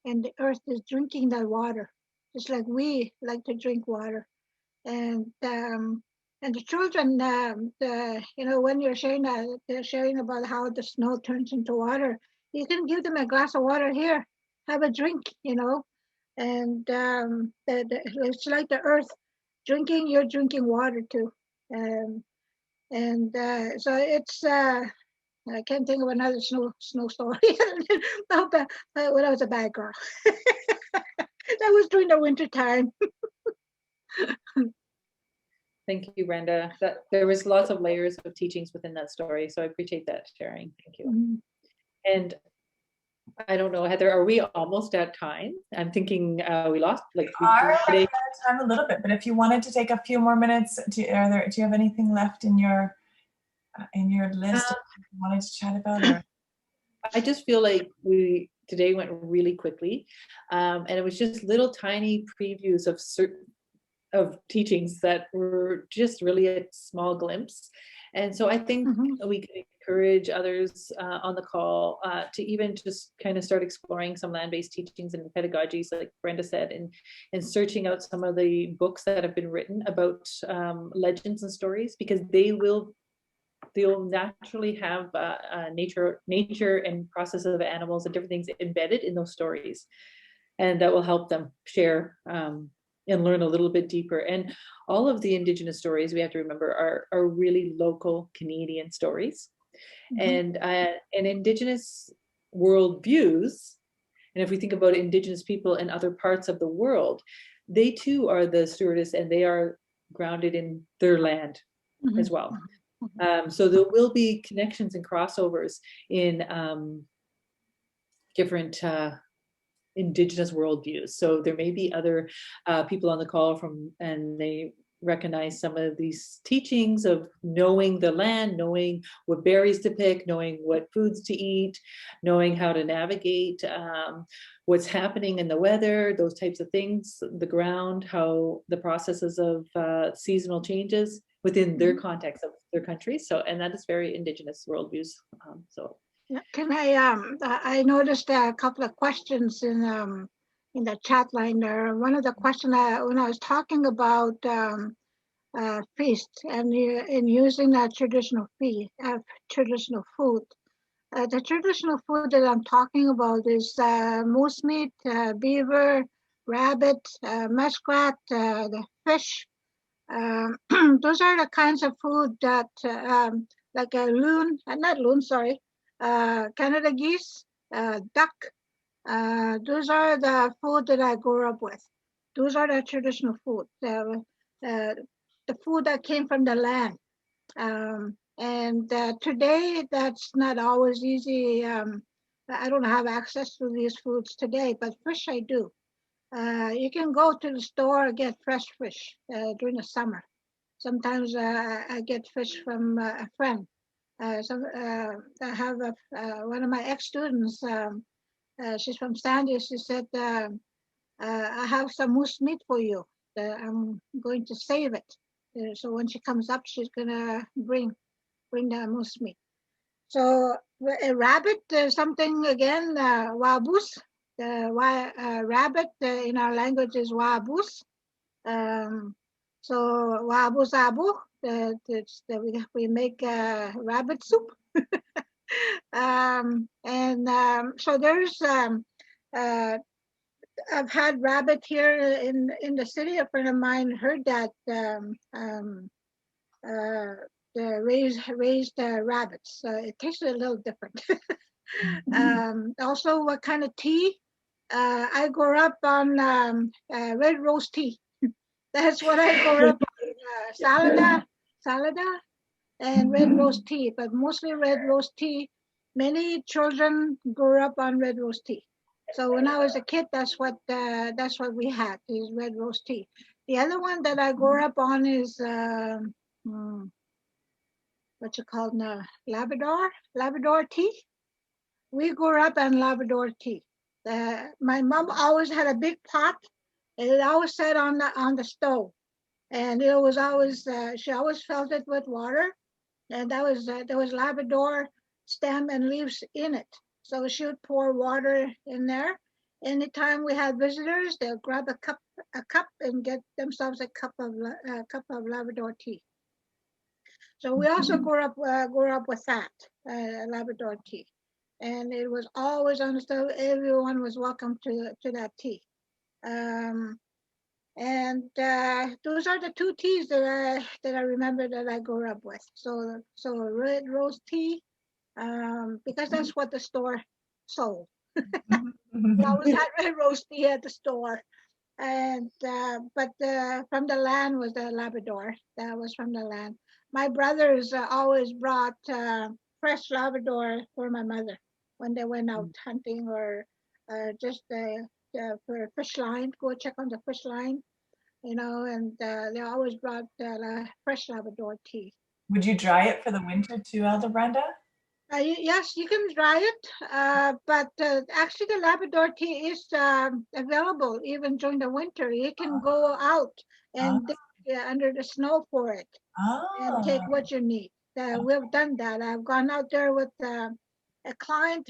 and the earth is drinking that water, just like we like to drink water. And the children, you know, when you're sharing that, they're sharing about how the snow turns into water. You can give them a glass of water here, have a drink, you know, and it's like the earth drinking. You're drinking water too, and so it's. I can't think of another snow story. But when I was a bad girl, that was during the winter time. Thank you, Brenda. That there was lots of layers of teachings within that story, so I appreciate that sharing. Thank you. Mm-hmm. And I don't know, Heather, are we almost at time? I'm thinking we lost like Running out of time a little bit, but if you wanted to take a few more minutes, do you have anything left in your list you wanted to chat about? Or? I just feel like today went really quickly, and it was just little tiny previews of teachings that were just really a small glimpse. And so I think we can encourage others on the call to even just kind of start exploring some land-based teachings and pedagogies, like Brenda said, and searching out some of the books that have been written about legends and stories, because they'll naturally have nature and process of animals and different things embedded in those stories, and that will help them share and learn a little bit deeper. And all of the Indigenous stories, we have to remember, are really local Canadian stories. And Indigenous worldviews, and if we think about Indigenous people in other parts of the world, they too are the stewardess, and they are grounded in their land as well. So there will be connections and crossovers in different Indigenous worldviews. So there may be other people on the call and they recognize some of these teachings of knowing the land, knowing what berries to pick, knowing what foods to eat, knowing how to navigate what's happening in the weather, those types of things, the ground, how the processes of seasonal changes within their context of their country. So, and that is very Indigenous worldviews. Can I noticed a couple of questions in the chat line there. One of the questions when I was talking about feast and in using traditional food. The traditional food that I'm talking about is moose meat, beaver, rabbit, muskrat, the fish. Those are the kinds of food that, like a loon, not loon, sorry, Canada geese, duck. Those are the food that I grew up with. Those are the traditional food, the food that came from the land. And today, that's not always easy. I don't have access to these foods today, but fish I do. You can go to the store and get fresh fish during the summer. Sometimes I get fish from a friend. I have one of my ex-students, she's from Sandy. She said, I have some moose meat for you. I'm going to save it. So when she comes up, she's gonna bring the moose meat. So a rabbit, something again, wabus. Rabbit in our language is wabus. So wabu sabu, we make rabbit soup. So there's I've had rabbit here in the city. A friend of mine heard that the raised rabbits. It tasted a little different. Also, what kind of tea? I grew up on red rose tea. That's what I grew up on. Salada, and red rose tea, but mostly red rose tea. Many children grew up on red rose tea. So when I was a kid, that's what we had, is red rose tea. The other one that I grew up on is what you call now, Labrador tea. we grew up on Labrador tea. My mom always had a big pot, and it always sat on the stove, and it was always she always filled it with water, and that was there was Labrador stem and leaves in it. So she would pour water in there. Anytime we had visitors, they'll grab a cup and get themselves a cup of Labrador tea. So we also grew up with that Labrador tea, and it was always understood everyone was welcome to that tea. And those are the two teas that I remember that I grew up with. So red rose tea, because that's what the store sold. We always had red rose tea at the store. And but from the land was the Labrador. That was from the land. My brothers always brought fresh Labrador for my mother when they went out hunting or just for a fish line, go check on the fish line, you know, and they always brought fresh Labrador tea. Would you dry it for the winter too, Elder Brenda? Yes, you can dry it, but actually the Labrador tea is available even during the winter. You can go out and dig under the snow for it and take what you need. We've done that. I've gone out there with a client.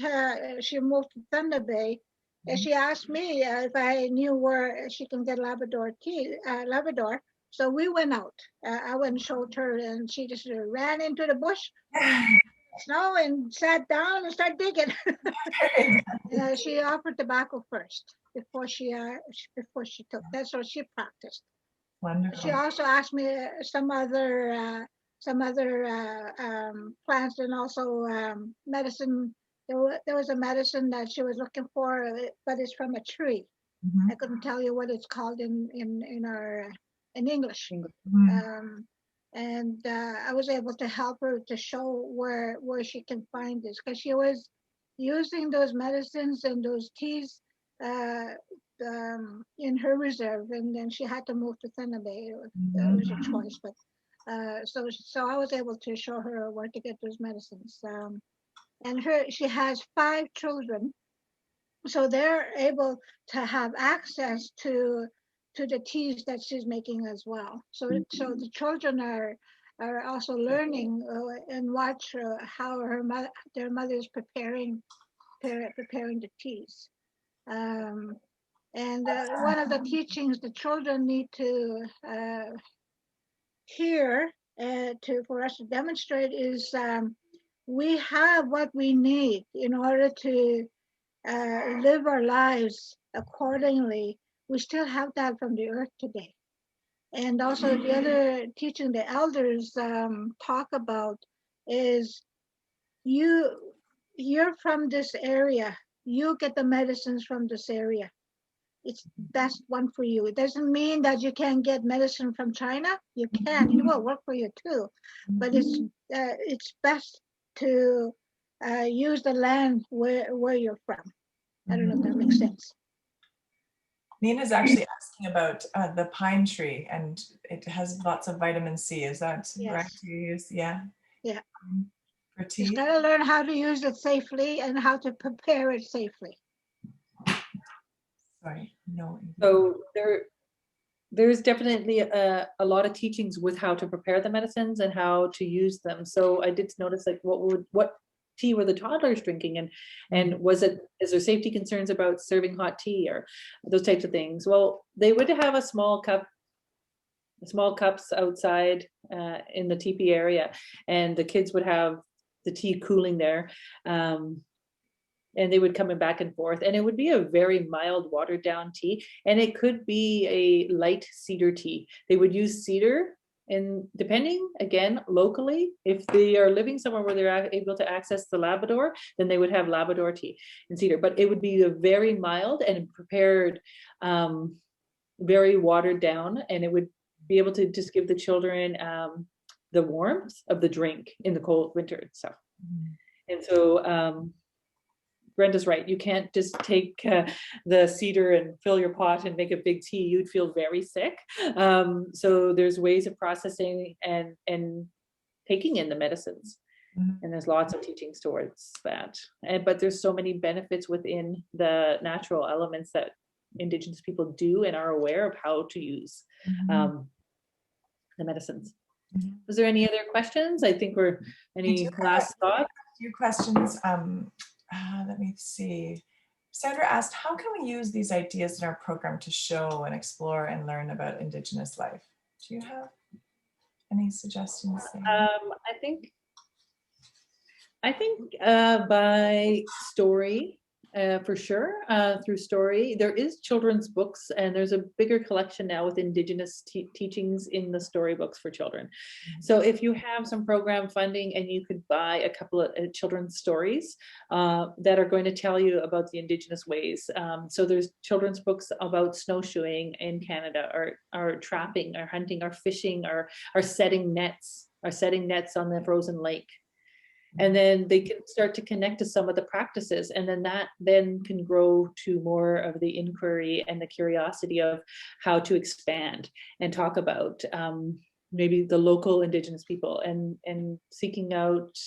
She moved to Thunder Bay, and she asked me if I knew where she can get Labrador tea, Labrador. So we went out. I went and showed her, and she just ran into the bush. Snow and sat down and started digging. She offered tobacco first before she took. That's what she practiced. Wonderful. She also asked me some other plants and also medicine. There was a medicine that she was looking for, but it's from a tree. I couldn't tell you what it's called in English. And I was able to help her to show where she can find this, because she was using those medicines and those teas in her reserve, and then she had to move to Thunder Bay. It was a choice, but so I was able to show her where to get those medicines. And she has 5 children, so they're able to have access to the teas that she's making as well. So the children are also learning and watch how their mother is preparing the teas. And one of the teachings the children need to hear for us to demonstrate is we have what we need in order to live our lives accordingly. We still have that from the earth today. And also the other teaching the elders talk about is you're from this area. You get the medicines from this area. It's best one for you. It doesn't mean that you can't get medicine from China. You can. It will work for you too. But it's best to use the land where you're from. I don't know if that makes sense. Nina's actually asking about the pine tree, and it has lots of vitamin C. Is that right to use? Yeah. Yeah. For tea? Just gotta learn how to use it safely and how to prepare it safely. Sorry, no. So there's definitely a lot of teachings with how to prepare the medicines and how to use them. So I did notice, like, what tea were the toddlers drinking, and is there safety concerns about serving hot tea or those types of things? Well, they would have small cups outside in the teepee area, and the kids would have the tea cooling there, and they would come in back and forth, and it would be a very mild watered down tea, and it could be a light cedar tea. They would use cedar, and depending, again, locally, if they are living somewhere where they're able to access the Labrador, then they would have Labrador tea and cedar, but it would be a very mild and prepared, very watered down, and it would be able to just give the children the warmth of the drink in the cold winter and stuff. And so Brenda's right. You can't just take the cedar and fill your pot and make a big tea. You'd feel very sick. So there's ways of processing and taking in the medicines. And there's lots of teachings towards that. But there's so many benefits within the natural elements that Indigenous people do and are aware of how to use the medicines. Was there any other questions? I think we're, any last thoughts? A few questions. Let me see. Sandra asked, how can we use these ideas in our program to show and explore and learn about Indigenous life? Do you have any suggestions there? I think by story, for sure, through story. There is children's books, and there's a bigger collection now with Indigenous teachings in the storybooks for children. So if you have some program funding and you could buy a couple of children's stories that are going to tell you about the Indigenous ways. So there's children's books about snowshoeing in Canada, or trapping, or hunting, or fishing, or setting nets on the frozen lake. And then they can start to connect to some of the practices, and then that then can grow to more of the inquiry and the curiosity of how to expand and talk about maybe the local Indigenous people, and seeking out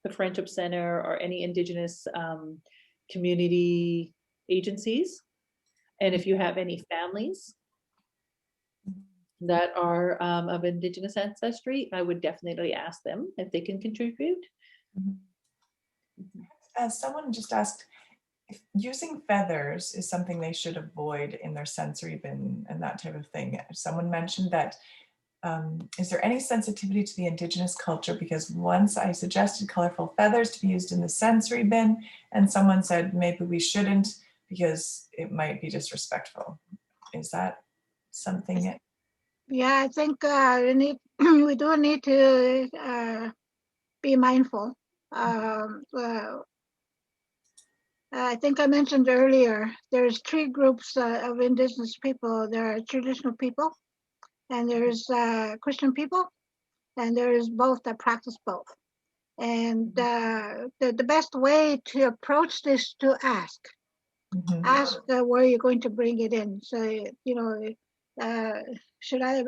the Friendship Center or any Indigenous community agencies. And if you have any families that are of Indigenous ancestry, I would definitely ask them if they can contribute. Someone just asked if using feathers is something they should avoid in their sensory bin and that type of thing. Someone mentioned that, is there any sensitivity to the Indigenous culture? Because once I suggested colorful feathers to be used in the sensory bin, and someone said maybe we shouldn't because it might be disrespectful. Is that something? Yeah, I think we do need to be mindful. I think I mentioned earlier, there's 3 groups of Indigenous people. There are traditional people, and there's Christian people, and there's both that practice both. And the best way to approach this to ask where you're going to bring it in. So, should I,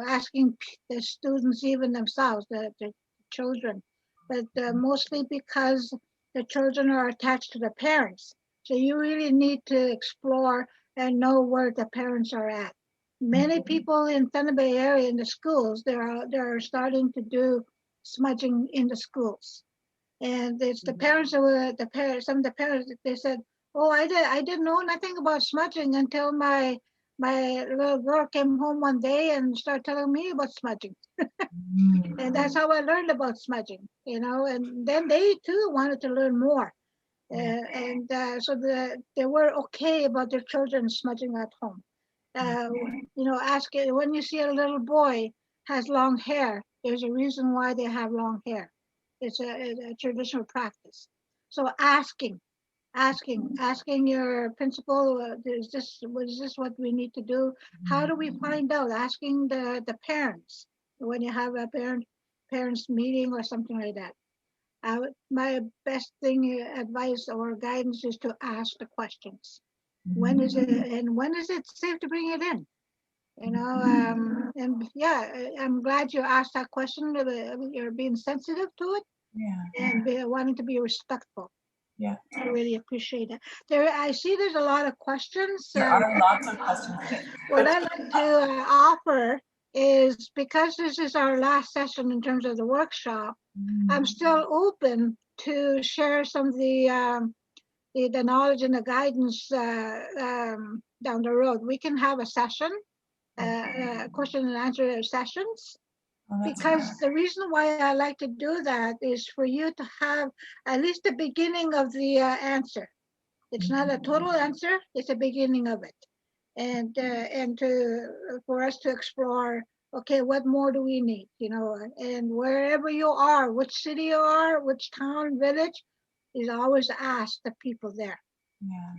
asking the students, even themselves, the children, but mostly because the children are attached to the parents. So you really need to explore and know where the parents are at. Many people in Thunder Bay area in the schools, they're starting to do smudging in the schools. And it's the parents some of the parents, they said, oh, I didn't know nothing about smudging until my little girl came home one day and started telling me about smudging. And that's how I learned about smudging, and then they too wanted to learn more. So they were okay about their children smudging at home. Ask it when you see a little boy has long hair, there's a reason why they have long hair. It's a traditional practice. So asking your principal, is this what we need to do? How do we find out? Asking the parents when you have a parents meeting or something like that. My best advice or guidance is to ask the questions. When is it safe to bring it in? And yeah, I'm glad you asked that question. You're being sensitive to it, and wanting to be respectful. Yeah, I really appreciate it. I see there's a lot of questions. There are lots of questions. What I'd like to offer is, because this is our last session in terms of the workshop, I'm still open to share some of the knowledge and the guidance down the road. We can have a session, question and answer sessions. Because the reason why I like to do that is for you to have at least the beginning of the answer. It's not a total answer, it's a beginning of it. And for us to explore, okay, what more do we need, and wherever you are, which city you are, which town, village, is always ask the people there. Yeah.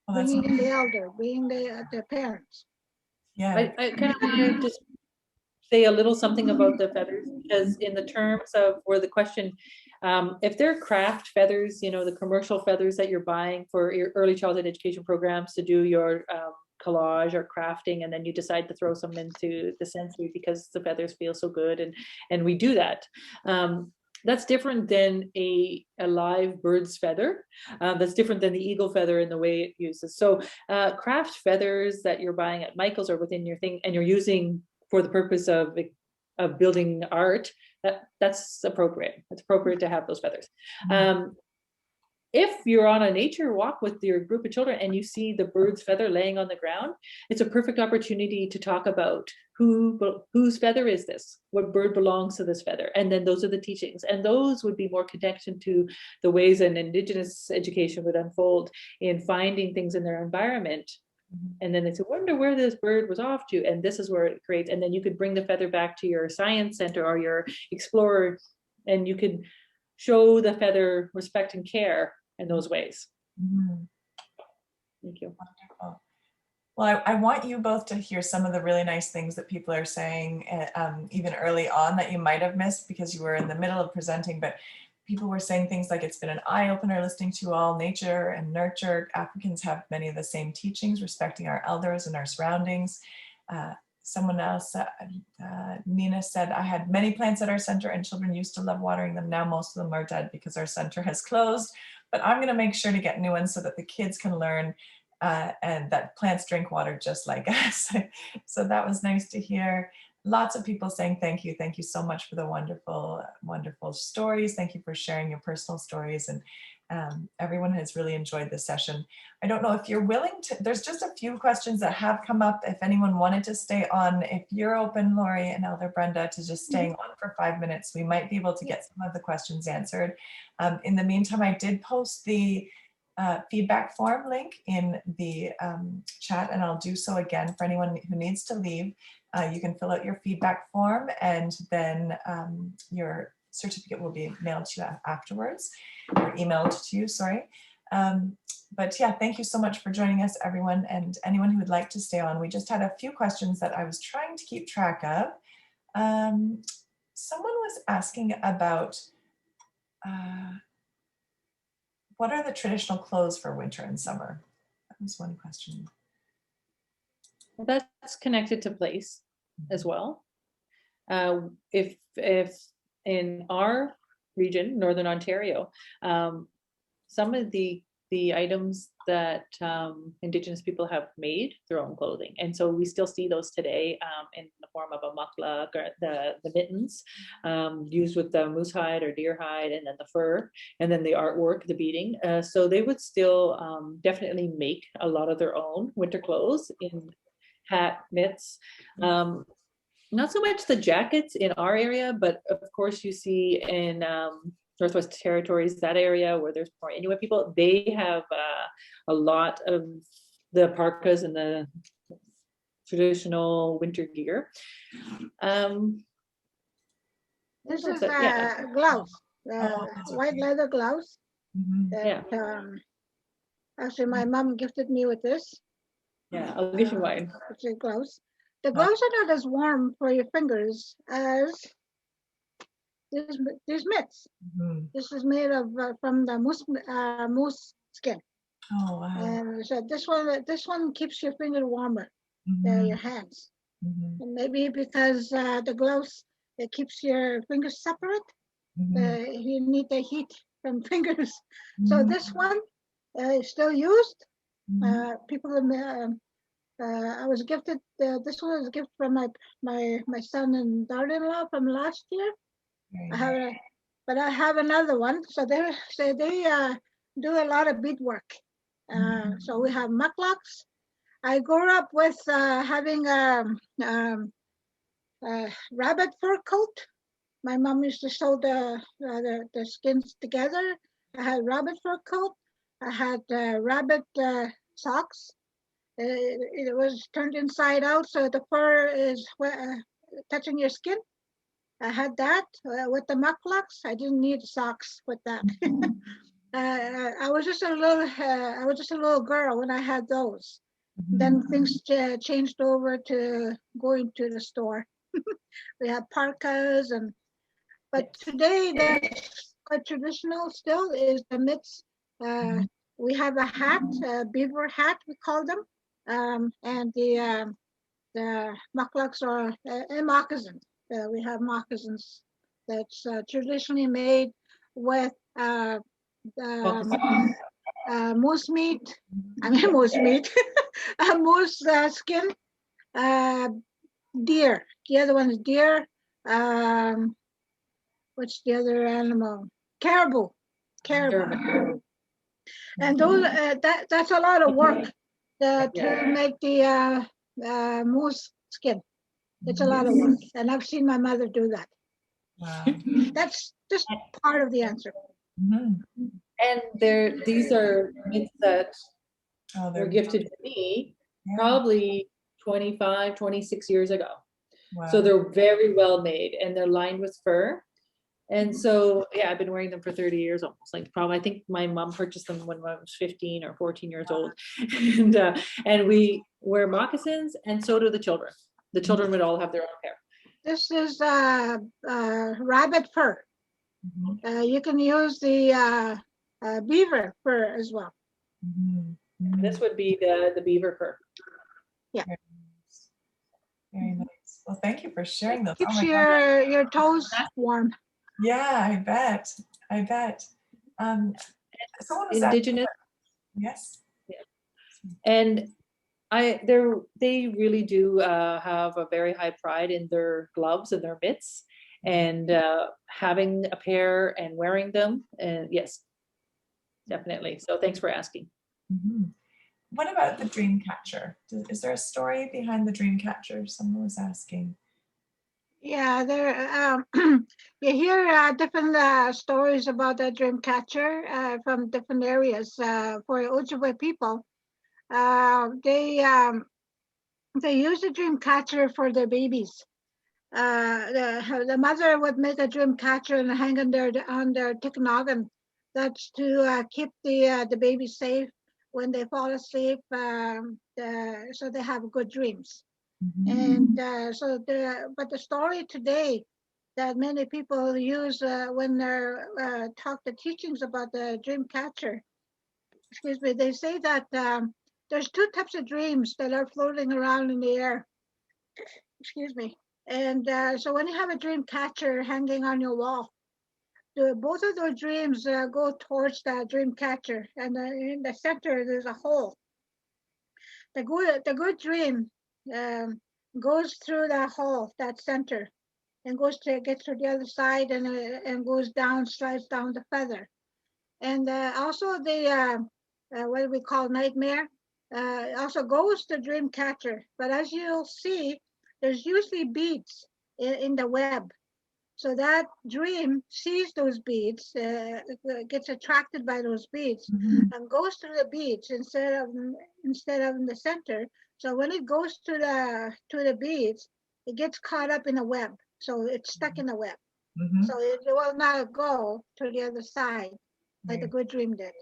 Well, bringing in the elder, bringing the parents. Yeah. I kind of want to just say a little something about the feathers, because in the terms of where the question, if they're craft feathers, the commercial feathers that you're buying for your early childhood education programs to do your collage or crafting, and then you decide to throw some into the sensory because the feathers feel so good, and we do that. that's different than a live bird's feather. That's different than the eagle feather in the way it uses. So craft feathers that you're buying at Michael's or within your thing, and you're using for the purpose of building art, that's appropriate. It's appropriate to have those feathers. If you're on a nature walk with your group of children and you see the bird's feather laying on the ground, it's a perfect opportunity to talk about whose feather is this? What bird belongs to this feather? And then those are the teachings. And those would be more connection to the ways an Indigenous education would unfold in finding things in their environment. And then it's a wonder where this bird was off to, and this is where it creates. And then you could bring the feather back to your science center or your explorer, and you could show the feather respect and care in those ways. Thank you. Wonderful. Well, I want you both to hear some of the really nice things that people are saying, even early on, that you might have missed because you were in the middle of presenting, but people were saying things like, it's been an eye-opener listening to you all. Nature and nurture. Africans have many of the same teachings, respecting our elders and our surroundings. Someone else, Nina said, I had many plants at our center and children used to love watering them. Now most of them are dead because our center has closed, but I'm going to make sure to get new ones so that the kids can learn and that plants drink water just like us. So that was nice to hear. Lots of people saying thank you. Thank you so much for the wonderful, wonderful stories. Thank you for sharing your personal stories. And everyone has really enjoyed this session. I don't know if you're willing to, there's just a few questions that have come up. If anyone wanted to stay on, if you're open, Lori and Elder Brenda, to just staying on for 5 minutes, we might be able to get some of the questions answered. In the meantime, I did post the feedback form link in the chat, and I'll do so again for anyone who needs to leave. You can fill out your feedback form, and then your certificate will be mailed to you afterwards, or emailed to you, sorry. But yeah, thank you so much for joining us, everyone, and anyone who would like to stay on. We just had a few questions that I was trying to keep track of. Someone was asking about what are the traditional clothes for winter and summer? That was one question. Well, that's connected to place as well. If in our region, Northern Ontario, some of the items that Indigenous people have made their own clothing, and so we still see those today in the form of a mukluk, or the mittens used with the moose hide or deer hide, and then the fur, and then the artwork, the beading. So they would still definitely make a lot of their own winter clothes in hat, mitts. Not so much the jackets in our area, but of course you see in Northwest Territories, that area where there's more Inuit people, they have a lot of the parkas and the traditional winter gear. This is yeah. gloves, Oh, white leather gloves. That, actually, my mom gifted me with this. Yeah, I'll give you mine. Gloves. The gloves are not as warm for your fingers as these mitts. This is made of from the moose skin. Oh wow! And so this one keeps your finger warmer, your hands. And maybe because the gloves, it keeps your fingers separate. You need the heat from fingers. So this one is still used. People, I was gifted. This one was a gift from my son and daughter-in-law from last year. But I have another one. So they do a lot of beadwork. So we have mukluks. I grew up with having a rabbit fur coat. My mom used to sew the skins together. I had rabbit fur coat. I had rabbit socks. It was turned inside out, so the fur is touching your skin. I had that with the mukluks. I didn't need socks with that. I was just a little girl when I had those. Then things changed over to going to the store. We have parkas, but today that's quite traditional still is the mitts. We have a hat, a beaver hat, we call them, and the mukluks are and moccasins. We have moccasins that's traditionally made with moose meat. I mean moose meat, moose skin, deer. The other one is deer. What's the other animal? Caribou. Caribou. And those that's a lot of work to make the moose skin. It's a lot of work, and I've seen my mother do that. Wow. That's just part of the answer. And these are myths that were gifted to me probably 25, 26 years ago. Wow. So they're very well made and they're lined with fur. And so, yeah, I've been wearing them for 30 years almost. Like probably, I think my mom purchased them when I was 15 or 14 years old. And we wear moccasins, and so do the children. The children would all have their own pair. This is rabbit fur. You can use the beaver fur as well. This would be the beaver fur. Yeah. Very nice. Well, thank you for sharing those. Keeps your toes warm. Yeah, I bet. I bet. Indigenous. Yes. Yeah. And they really do have a very high pride in their gloves and their mitts, and having a pair and wearing them. And yes, definitely. So thanks for asking. What about the dream catcher? Is there a story behind the dream catcher? Someone was asking. Yeah, there. You hear different stories about the dream catcher from different areas. For Ojibwe people, they use the dream catcher for their babies. The mother would make a dream catcher and hang on their ticknoggin. That's to keep the baby safe when they fall asleep, so they have good dreams. And but the story today that many people use when they're talk the teachings about the dream catcher, excuse me, they say that there's two types of dreams that are floating around in the air. Excuse me. And so when you have a dream catcher hanging on your wall, both of those dreams go towards that dream catcher, and in the center there's a hole. The good dream goes through that hole, that center, and gets to the other side, and goes down, slides down the feather. And also the what we call nightmare also goes to dream catcher. But as you'll see, there's usually beads in the web. So that dream sees those beads, gets attracted by those beads, and goes to the beads instead of in the center. So when it goes to the beads, it gets caught up in a web. So it's stuck in the web. So it will not go to the other side like the good dream did.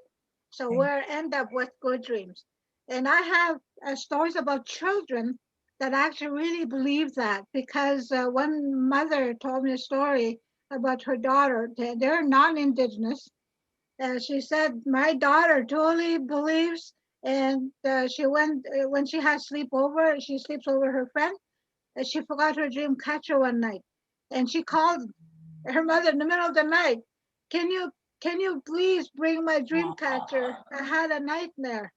So we'll end up with good dreams. And I have stories about children that actually really believe that, because one mother told me a story about her daughter. They're non-Indigenous. She said, my daughter totally believes, and she went, when she has sleepover, she sleeps over her friend, and she forgot her dream catcher one night. And she called her mother in the middle of the night, can you please bring my dream catcher? I had a nightmare.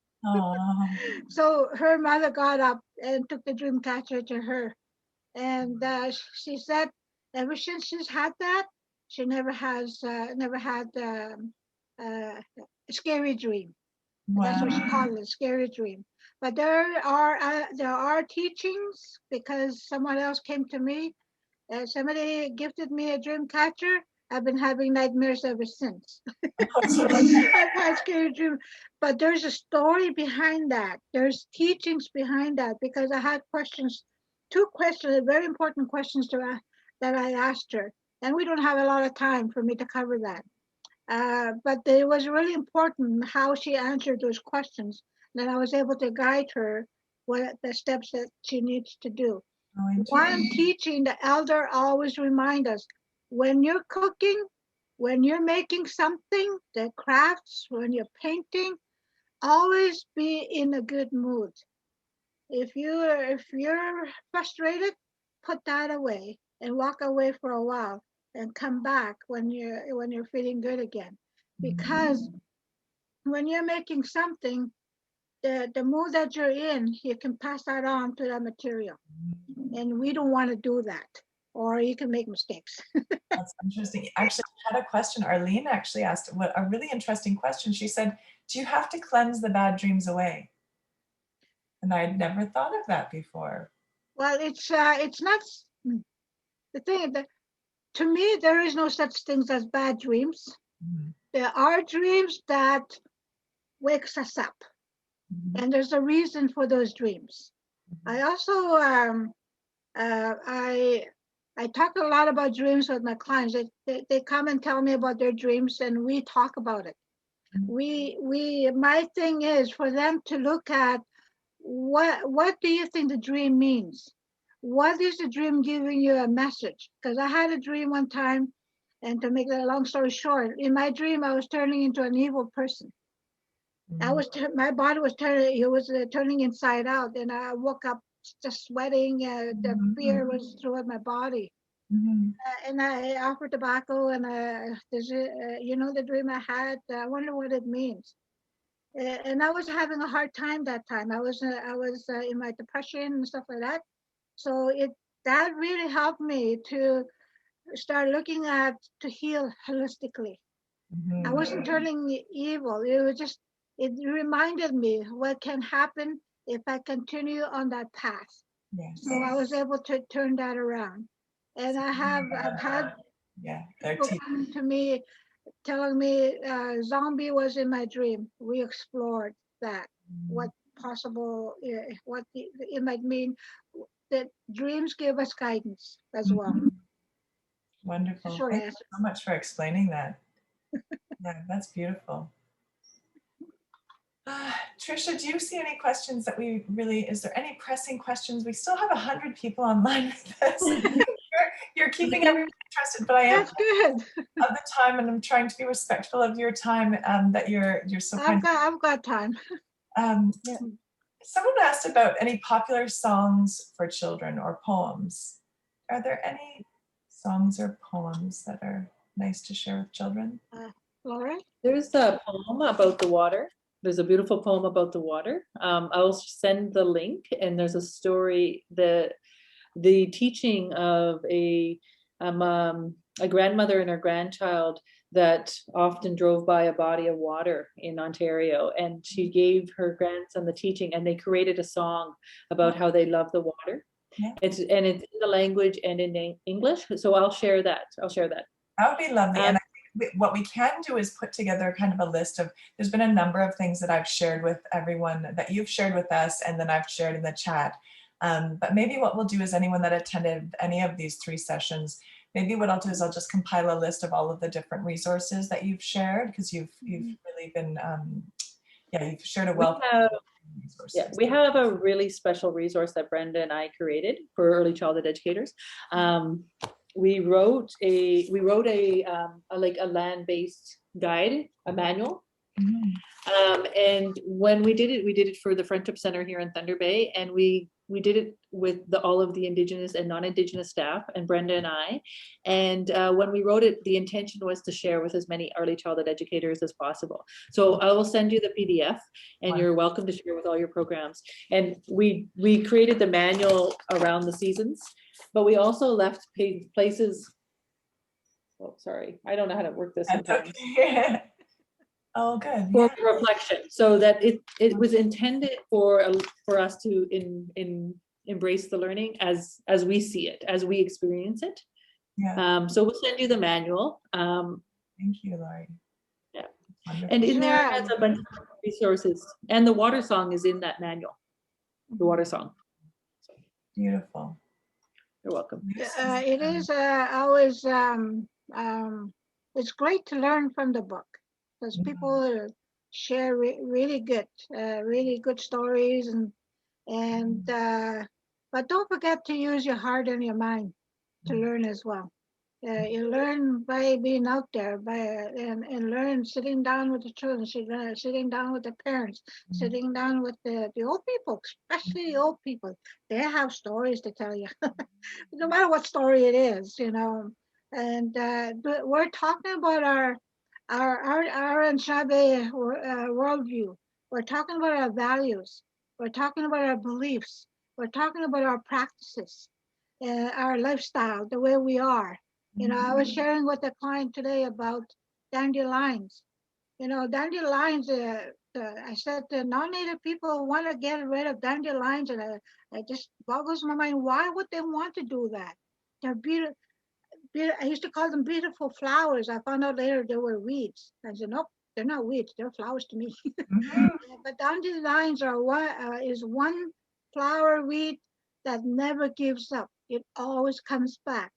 So her mother got up and took the dream catcher to her, and she said ever since she's had that, she never had a scary dream. Wow. That's what she called it, a scary dream. But there are teachings, because someone else came to me, somebody gifted me a dream catcher. I've been having nightmares ever since. I've had scary dreams. But there's a story behind that. There's teachings behind that, because I had questions, two questions, very important questions that I asked her. And we don't have a lot of time for me to cover that. But it was really important how she answered those questions. Then I was able to guide her what the steps that she needs to do. One teaching, the elder always remind us, when you're cooking, when you're making something, the crafts, when you're painting, always be in a good mood. If you're frustrated, put that away and walk away for a while. and come back when you're feeling good again. Because when you're making something, the mood that you're in, you can pass that on to that material. And we don't want to do that, or you can make mistakes. That's interesting. Actually, I had a question. Arlene actually asked a really interesting question. She said, do you have to cleanse the bad dreams away? And I had never thought of that before. Well, it's not the thing that, to me, there is no such things as bad dreams. There are dreams that wakes us up, and there's a reason for those dreams. I also I talk a lot about dreams with my clients. They come and tell me about their dreams, and we talk about it. My thing is for them to look at what do you think the dream means? What is the dream giving you a message? Because I had a dream one time, and to make a long story short, in my dream I was turning into an evil person. My body was turning inside out, and I woke up just sweating. The fear was throughout my body. And I offered tobacco, and the dream I had. I wonder what it means. And I was having a hard time that time. I was in my depression and stuff like that. So that really helped me to start looking at to heal holistically. I wasn't turning evil. It reminded me what can happen if I continue on that path. Yes. So I was able to turn that around. And I've had people coming to me telling me zombie was in my dream. We explored that, what possible, what it might mean. That dreams give us guidance as well. Wonderful. Thank you so much for explaining that. Yeah, that's beautiful. Tricia, do you see any questions that is there any pressing questions? We still have 100 people online with us. You're keeping everyone interested, but I am That's good. Of the time, and I'm trying to be respectful of your time. That you're so kind. I've got time. Someone asked about any popular songs for children or poems. Are there any songs or poems that are nice to share with children? Laura? There's a poem about the water. There's a beautiful poem about the water. I'll send the link, and there's a story, the teaching of a grandmother and her grandchild that often drove by a body of water in Ontario, and she gave her grandson the teaching, and they created a song about how they love the water. Yeah. It's in the language and in English, so I'll share that. That would be lovely. And I think what we can do is put together kind of a list of, there's been a number of things that I've shared with everyone that you've shared with us, and then I've shared in the chat. But maybe what we'll do is anyone that attended any of these 3 sessions, maybe what I'll do is I'll just compile a list of all of the different resources that you've shared, because you've really been, you've shared a wealth of resources. Yeah, we have a really special resource that Brenda and I created for early childhood educators. We wrote a land-based guide, a manual. And when we did it for the Friendship Center here in Thunder Bay, and we did it with all of the Indigenous and non-Indigenous staff, and Brenda and I. And when we wrote it, the intention was to share with as many early childhood educators as possible. So I will send you the PDF, and you're welcome to share with all your programs. And we created the manual around the seasons, but we also left places. Oh, sorry, I don't know how to work this sometimes. Okay. Oh, good. For reflection, so that it was intended for us to embrace the learning as we see it, as we experience it. Yeah. So we'll send you the manual. Thank you, Laurie. Yeah. Wonderful. And in there has a bunch of resources, and the water song is in that manual. The water song. Beautiful. You're welcome. It is always it's great to learn from the book, because people share really good stories, and but don't forget to use your heart and your mind to learn as well. You learn by being out there, and learn sitting down with the children, sitting down with the parents, sitting down with the old people, especially the old people. They have stories to tell you, no matter what story it is, And we're talking about our Anishinaabe worldview. We're talking about our values. We're talking about our beliefs. We're talking about our practices, our lifestyle, the way we are. You know, I was sharing with a client today about dandelions. You know, dandelions, I said the non-native people want to get rid of dandelions, and it just boggles my mind. Why would they want to do that? They're beautiful. I used to call them beautiful flowers. I found out later they were weeds. I said, nope, they're not weeds. They're flowers to me. Mhm. But dandelions are is one flower weed that never gives up. It always comes back.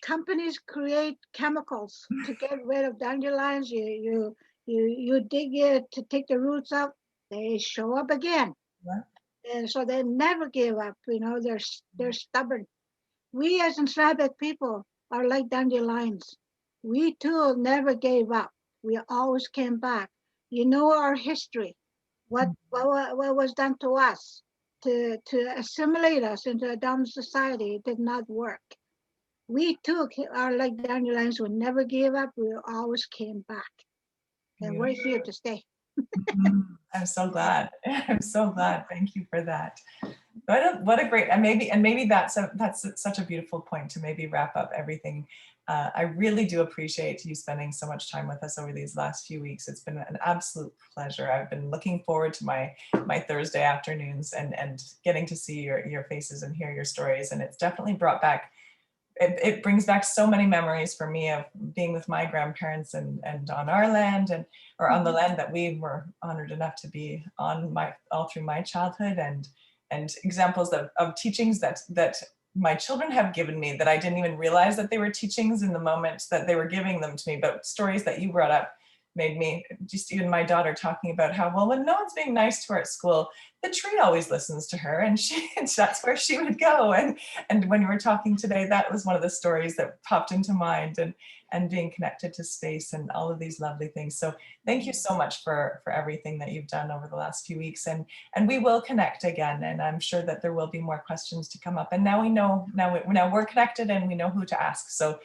Companies create chemicals to get rid of dandelions. You dig it to take the roots out. They show up again, Yeah. and so they never give up. You know, they're stubborn. We as Enslaved people are like dandelions. We too never gave up. We always came back. You know our history. What was done to us to assimilate us into a dumb society did not work. We too are like dandelions. We never gave up. We always came back. And we're here to stay. I'm so glad. I'm so glad. Thank you for that. What a great, and maybe that's such a beautiful point to maybe wrap up everything. I really do appreciate you spending so much time with us over these last few weeks. It's been an absolute pleasure. I've been looking forward to my Thursday afternoons and getting to see your faces and hear your stories. And it's definitely brought back, it brings back so many memories for me of being with my grandparents and on our land or on the land that we were honored enough to be on all through my childhood, and examples of teachings that my children have given me that I didn't even realize that they were teachings in the moment that they were giving them to me. But stories that you brought up made me, just even my daughter talking about how, well, when no one's being nice to her at school, the tree always listens to her, and that's where she would go. And when you were talking today, that was one of the stories that popped into mind, and being connected to space and all of these lovely things. So thank you so much for everything that you've done over the last few weeks, and we will connect again, and I'm sure that there will be more questions to come up. And now we know, now we're connected and we know who to ask. So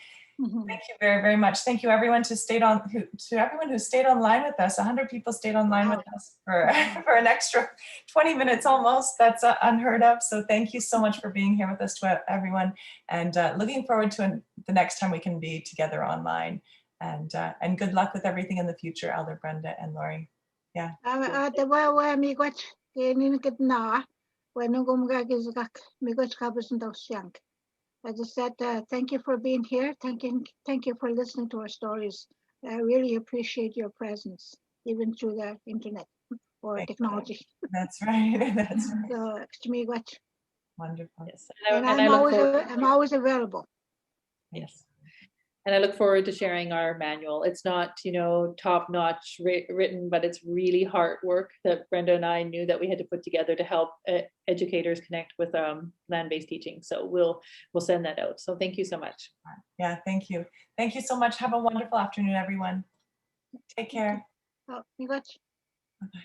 thank you very, very much. Thank you everyone to everyone who stayed online with us. 100 people stayed online with us for an extra 20 minutes almost. That's unheard of. So thank you so much for being here with us, to everyone, and looking forward to the next time we can be together online. And good luck with everything in the future, Elder Brenda and Lori. Yeah. The way me got in get na when no go is me got covers and those young. I just said thank you for being here. Thank you for listening to our stories. I really appreciate your presence, even through the internet or technology. That's right. That's right. So to me, what Wonderful. Yes. and I'm always available. Yes. And I look forward to sharing our manual. It's not, top-notch written, but it's really hard work that Brenda and I knew that we had to put together to help educators connect with land-based teaching. So we'll send that out. So thank you so much. Yeah, thank you. Thank you so much. Have a wonderful afternoon, everyone. Take care. Oh, you got. Bye-bye.